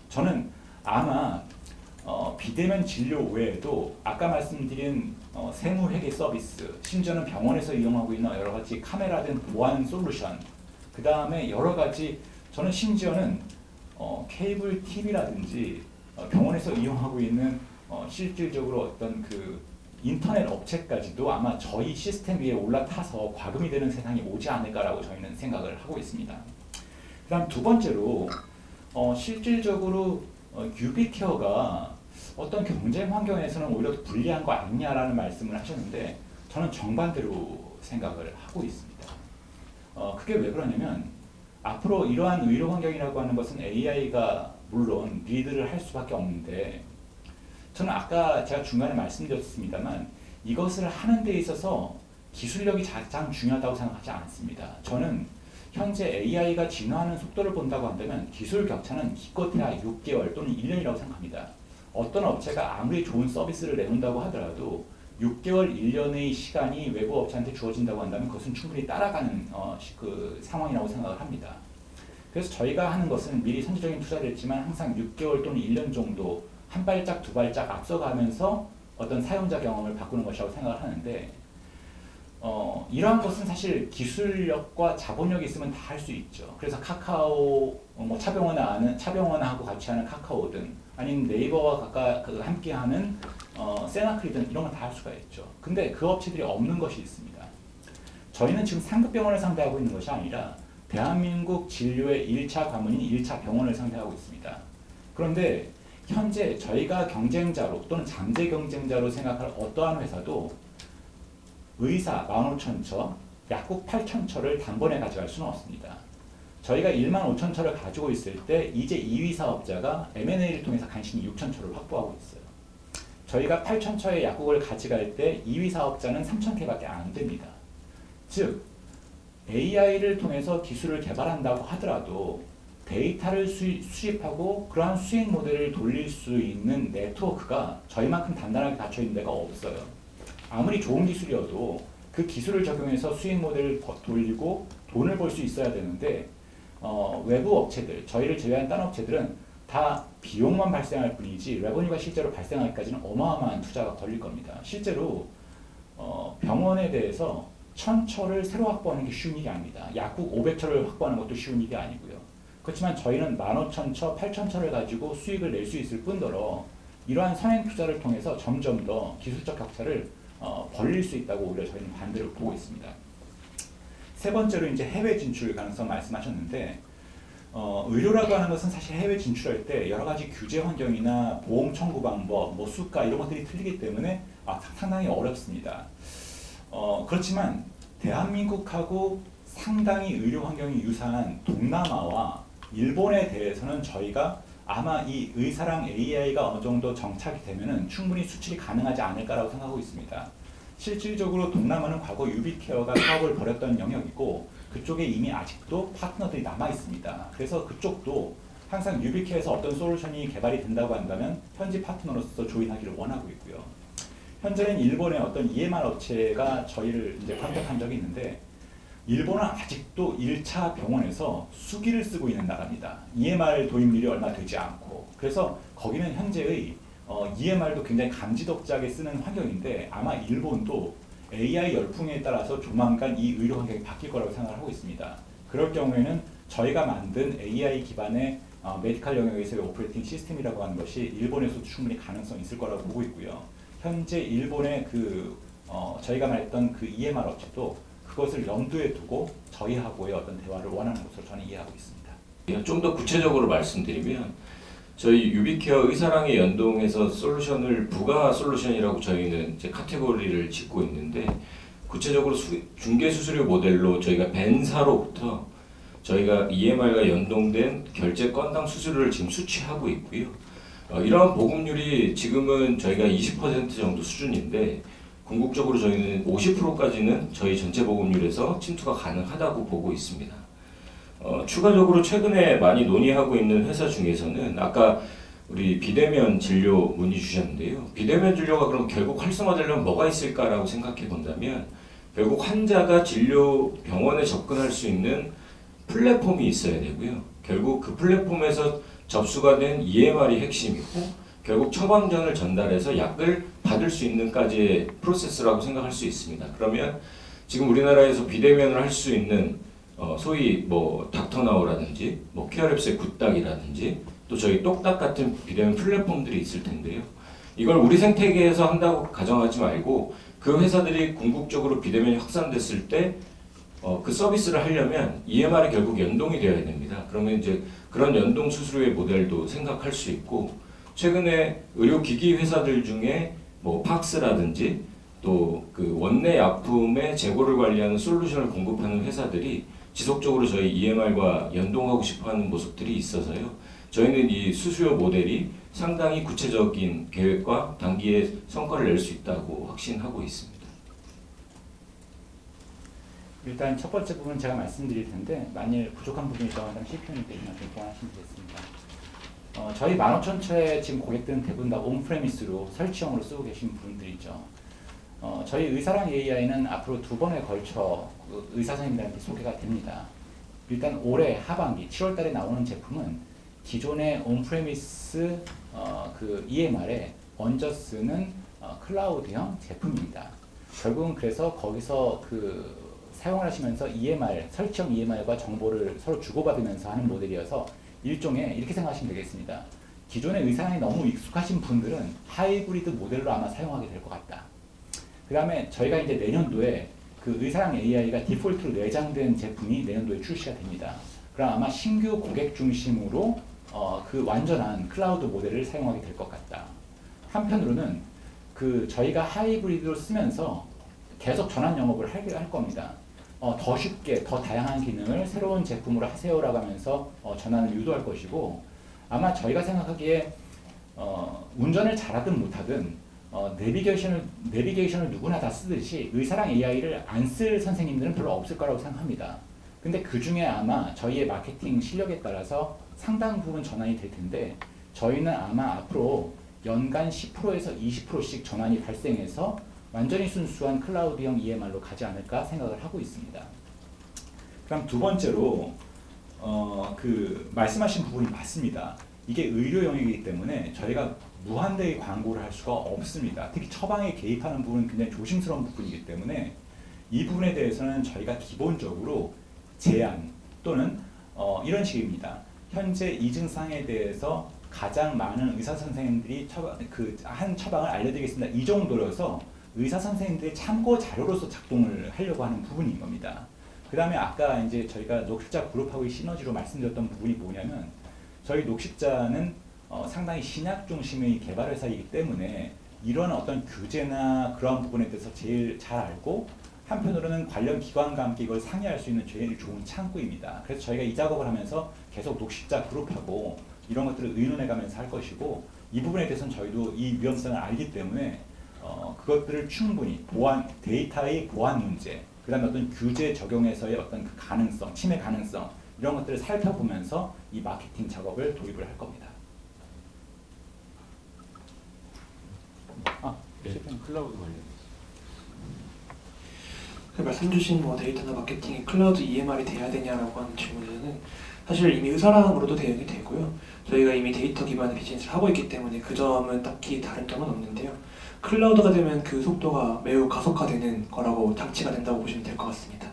저는 아마 비대면 진료 외에도 아까 말씀드린 세무회계 서비스, 심지어는 병원에서 이용하고 있는 여러 가지 카메라 등 보안 솔루션, 그 다음에 여러 가지, 저는 심지어는 케이블 TV라든지 병원에서 이용하고 있는 실질적으로 어떤 그 인터넷 업체까지도 아마 저희 시스템 위에 올라타서 과금이 되는 세상이 오지 않을까라고 저희는 생각을 하고 있습니다. 그 다음 두 번째로 실질적으로 유비케어가 어떤 경쟁 환경에서는 오히려 더 불리한 거 아니냐라는 말씀을 하셨는데, 저는 정반대로 생각을 하고 있습니다. 그게 왜 그러냐면, 앞으로 이러한 의료 환경이라고 하는 것은 AI가 물론 리드를 할 수밖에 없는데, 저는 아까 제가 중간에 말씀드렸습니다만 이것을 하는 데 있어서 기술력이 가장 중요하다고 생각하지 않습니다. 저는 현재 AI가 진화하는 속도를 본다고 한다면 기술 격차는 기껏해야 6개월 또는 1년이라고 생각합니다. 어떤 업체가 아무리 좋은 서비스를 내놓는다고 하더라도 6개월, 1년의 시간이 외부 업체한테 주어진다고 한다면 그것은 충분히 따라가는 그 상황이라고 생각을 합니다. 그래서 저희가 하는 것은 미리 선제적인 투자를 했지만 항상 6개월 또는 1년 정도 한 발짝 두 발짝 앞서가면서 어떤 사용자 경험을 바꾸는 것이라고 생각을 하는데, 이러한 것은 사실 기술력과 자본력이 있으면 다 할 수 있죠. 그래서 카카오, 차병원하고 같이 하는 카카오 등, 아니면 네이버와 함께하는 세나크리 등 이런 건 다 할 수가 있죠. 근데 그 업체들이 없는 것이 있습니다. 저희는 지금 상급병원을 상대하고 있는 것이 아니라 대한민국 진료의 1차 관문인 1차 병원을 상대하고 있습니다. 그런데 현재 저희가 경쟁자로 또는 잠재 경쟁자로 생각할 어떠한 회사도 의사 15,000처, 약국 8,000처를 단번에 가져갈 수는 없습니다. 저희가 15,000처를 가지고 있을 때 이제 2위 사업자가 M&A를 통해서 간신히 6,000처를 확보하고 있어요. 저희가 8,000처의 약국을 가져갈 때 2위 사업자는 3,000개밖에 안 됩니다. 즉 AI를 통해서 기술을 개발한다고 하더라도 데이터를 수집하고 그러한 수익 모델을 돌릴 수 있는 네트워크가 저희만큼 단단하게 갖춰 있는 데가 없어요. 아무리 좋은 기술이어도 그 기술을 적용해서 수익 모델을 돌리고 돈을 벌 수 있어야 되는데, 외부 업체들, 저희를 제외한 딴 업체들은 다 비용만 발생할 뿐이지 레버뉴가 실제로 발생하기까지는 어마어마한 투자가 걸릴 겁니다. 실제로 병원에 대해서 1,000처를 새로 확보하는 게 쉬운 일이 아닙니다. 약국 500처를 확보하는 것도 쉬운 일이 아니고요. 그렇지만 저희는 15,000처, 8,000처를 가지고 수익을 낼 수 있을 뿐더러 이러한 선행 투자를 통해서 점점 더 기술적 격차를 벌릴 수 있다고 오히려 저희는 반대로 보고 있습니다. 세 번째로 이제 해외 진출 가능성 말씀하셨는데, 의료라고 하는 것은 사실 해외 진출할 때 여러 가지 규제 환경이나 보험 청구 방법, 뭐 수가 이런 것들이 틀리기 때문에 상당히 어렵습니다. 그렇지만 대한민국하고 상당히 의료 환경이 유사한 동남아와 일본에 대해서는 저희가 아마 이 의사랑 AI가 어느 정도 정착이 되면은 충분히 수출이 가능하지 않을까라고 생각하고 있습니다. 실질적으로 동남아는 과거 유비케어가 사업을 벌였던 영역이고 그쪽에 이미 아직도 파트너들이 남아 있습니다. 그래서 그쪽도 항상 유비케어에서 어떤 솔루션이 개발이 된다고 한다면 현지 파트너로서 조인하기를 원하고 있고요. 현재는 일본의 어떤 EMR 업체가 저희를 이제 컨택한 적이 있는데, 일본은 아직도 1차 병원에서 수기를 쓰고 있는 나라입니다. EMR 도입률이 얼마 되지 않고, 그래서 거기는 현재의 EMR도 굉장히 감지덕지하게 쓰는 환경인데 아마 일본도 AI 열풍에 따라서 조만간 이 의료 환경이 바뀔 거라고 생각을 하고 있습니다. 그럴 경우에는 저희가 만든 AI 기반의 메디컬 영역에서의 오퍼레이팅 시스템이라고 하는 것이 일본에서도 충분히 가능성이 있을 거라고 보고 있고요. 현재 일본의 저희가 말했던 그 EMR 업체도 그것을 염두에 두고 저희하고의 어떤 대화를 원하는 것으로 저는 이해하고 있습니다. 좀 더 구체적으로 말씀드리면 저희 유비케어 의사랑에 연동해서 솔루션을 부가 솔루션이라고 저희는 이제 카테고리를 짓고 있는데 구체적으로 중개 수수료 모델로 저희가 벤사로부터 저희가 EMR과 연동된 결제 건당 수수료를 지금 수취하고 있고요. 이러한 보급률이 지금은 저희가 20% 정도 수준인데 궁극적으로 저희는 50%까지는 저희 전체 보급률에서 침투가 가능하다고 보고 있습니다. 추가적으로 최근에 많이 논의하고 있는 회사 중에서는 아까 우리 비대면 진료 문의 주셨는데요. 비대면 진료가 그럼 결국 활성화되려면 뭐가 있을까라고 생각해 본다면 결국 환자가 진료 병원에 접근할 수 있는 플랫폼이 있어야 되고요. 결국 그 플랫폼에서 접수가 된 EMR이 핵심이고 결국 처방전을 전달해서 약을 받을 수 있는까지의 프로세스라고 생각할 수 있습니다. 그러면 지금 우리나라에서 비대면을 할 수 있는 소위 뭐 닥터나우라든지 뭐 케어랩스의 굿닥이라든지 또 저희 똑딱 같은 비대면 플랫폼들이 있을 텐데요. 이걸 우리 생태계에서 한다고 가정하지 말고 그 회사들이 궁극적으로 비대면이 확산됐을 때 그 서비스를 하려면 EMR이 결국 연동이 되어야 됩니다. 그러면 이제 그런 연동 수수료의 모델도 생각할 수 있고 최근에 의료기기 회사들 중에 뭐 팍스라든지 또 그 원내 약품의 재고를 관리하는 솔루션을 공급하는 회사들이 지속적으로 저희 EMR과 연동하고 싶어하는 모습들이 있어서요. 저희는 이 수수료 모델이 상당히 구체적인 계획과 단기에 성과를 낼 수 있다고 확신하고 있습니다. 일단 첫 번째 부분 제가 말씀드릴 텐데 만일 부족한 부분이 있다면 CPO님께서 좀 보완하시면 되겠습니다. 저희 15,000채 지금 고객들은 대부분 다 온프레미스로 설치형으로 쓰고 계신 분들이죠. 저희 의사랑 AI는 앞으로 2번에 걸쳐 의사 선생님들한테 소개가 됩니다. 일단 올해 하반기 7월 달에 나오는 제품은 기존의 온프레미스 그 EMR에 얹어 쓰는 클라우드형 제품입니다. 결국은 그래서 거기서 사용을 하시면서 EMR, 설치형 EMR과 정보를 서로 주고받으면서 하는 모델이어서 일종의 이렇게 생각하시면 되겠습니다. 기존의 의사랑에 너무 익숙하신 분들은 하이브리드 모델로 아마 사용하게 될 것 같다. 그 다음에 저희가 이제 내년도에 그 의사랑 AI가 디폴트로 내장된 제품이 내년도에 출시가 됩니다. 그럼 아마 신규 고객 중심으로 그 완전한 클라우드 모델을 사용하게 될 것 같다. 한편으로는 저희가 하이브리드로 쓰면서 계속 전환 영업을 할 겁니다. 더 쉽게, 더 다양한 기능을 새로운 제품으로 하세요라고 하면서 전환을 유도할 것이고 아마 저희가 생각하기에 운전을 잘하든 못하든 내비게이션을 누구나 다 쓰듯이 의사랑 AI를 안 쓸 선생님들은 별로 없을 거라고 생각합니다. 근데 그 중에 아마 저희의 마케팅 실력에 따라서 상당 부분 전환이 될 텐데 저희는 아마 앞으로 연간 10%에서 20%씩 전환이 발생해서 완전히 순수한 클라우드형 EMR로 가지 않을까 생각을 하고 있습니다. 그럼 두 번째로 말씀하신 부분이 맞습니다. 이게 의료 영역이기 때문에 저희가 무한대의 광고를 할 수가 없습니다. 특히 처방에 개입하는 부분은 굉장히 조심스러운 부분이기 때문에 이 부분에 대해서는 저희가 기본적으로 제안 또는 이런 식입니다. 현재 이 증상에 대해서 가장 많은 의사 선생님들이 한 처방을 알려드리겠습니다. 이 정도여서 의사 선생님들의 참고 자료로서 작동을 하려고 하는 부분인 겁니다. 그 다음에 아까 이제 저희가 녹십자 그룹하고의 시너지로 말씀드렸던 부분이 뭐냐면 저희 녹십자는 상당히 신약 중심의 개발 회사이기 때문에 이런 어떤 규제나 그런 부분에 대해서 제일 잘 알고 한편으로는 관련 기관과 함께 이걸 상의할 수 있는 제일 좋은 창구입니다. 그래서 저희가 이 작업을 하면서 계속 녹십자 그룹하고 이런 것들을 의논해 가면서 할 것이고 이 부분에 대해서는 저희도 이 위험성을 알기 때문에 그것들을 충분히 데이터의 보안 문제, 그 다음에 어떤 규제 적용에서의 어떤 그 가능성, 침해 가능성 이런 것들을 살펴보면서 이 마케팅 작업을 도입을 할 겁니다. 클라우드 관련. 말씀 주신 데이터나 마케팅이 클라우드 EMR이 돼야 되냐라고 하는 질문에는 사실 이미 의사랑으로도 대응이 되고요. 저희가 이미 데이터 기반의 비즈니스를 하고 있기 때문에 그 점은 딱히 다른 점은 없는데요. 클라우드가 되면 그 속도가 매우 가속화되는 거라고 장치가 된다고 보시면 될 것 같습니다.